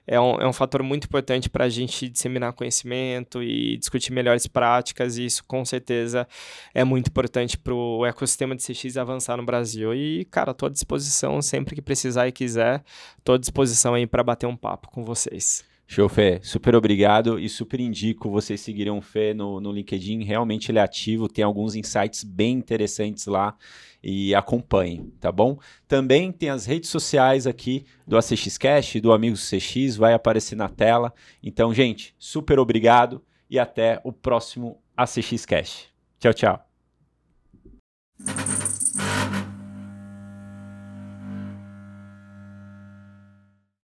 é um fator muito importante para a gente disseminar conhecimento e discutir melhores práticas, e isso com certeza é muito importante para o ecossistema de CX avançar no Brasil. E, cara, estou à disposição sempre que precisar e quiser, estou à disposição aí para bater um papo com vocês. Show, Fê. Super obrigado e super indico vocês seguirem o Fê no LinkedIn. Realmente ele é ativo, tem alguns insights bem interessantes lá e acompanhem, tá bom? Também tem as redes sociais aqui do ACX Cash, do Amigos CX, vai aparecer na tela. Então, gente, super obrigado e até o próximo ACX Cash. Tchau, tchau.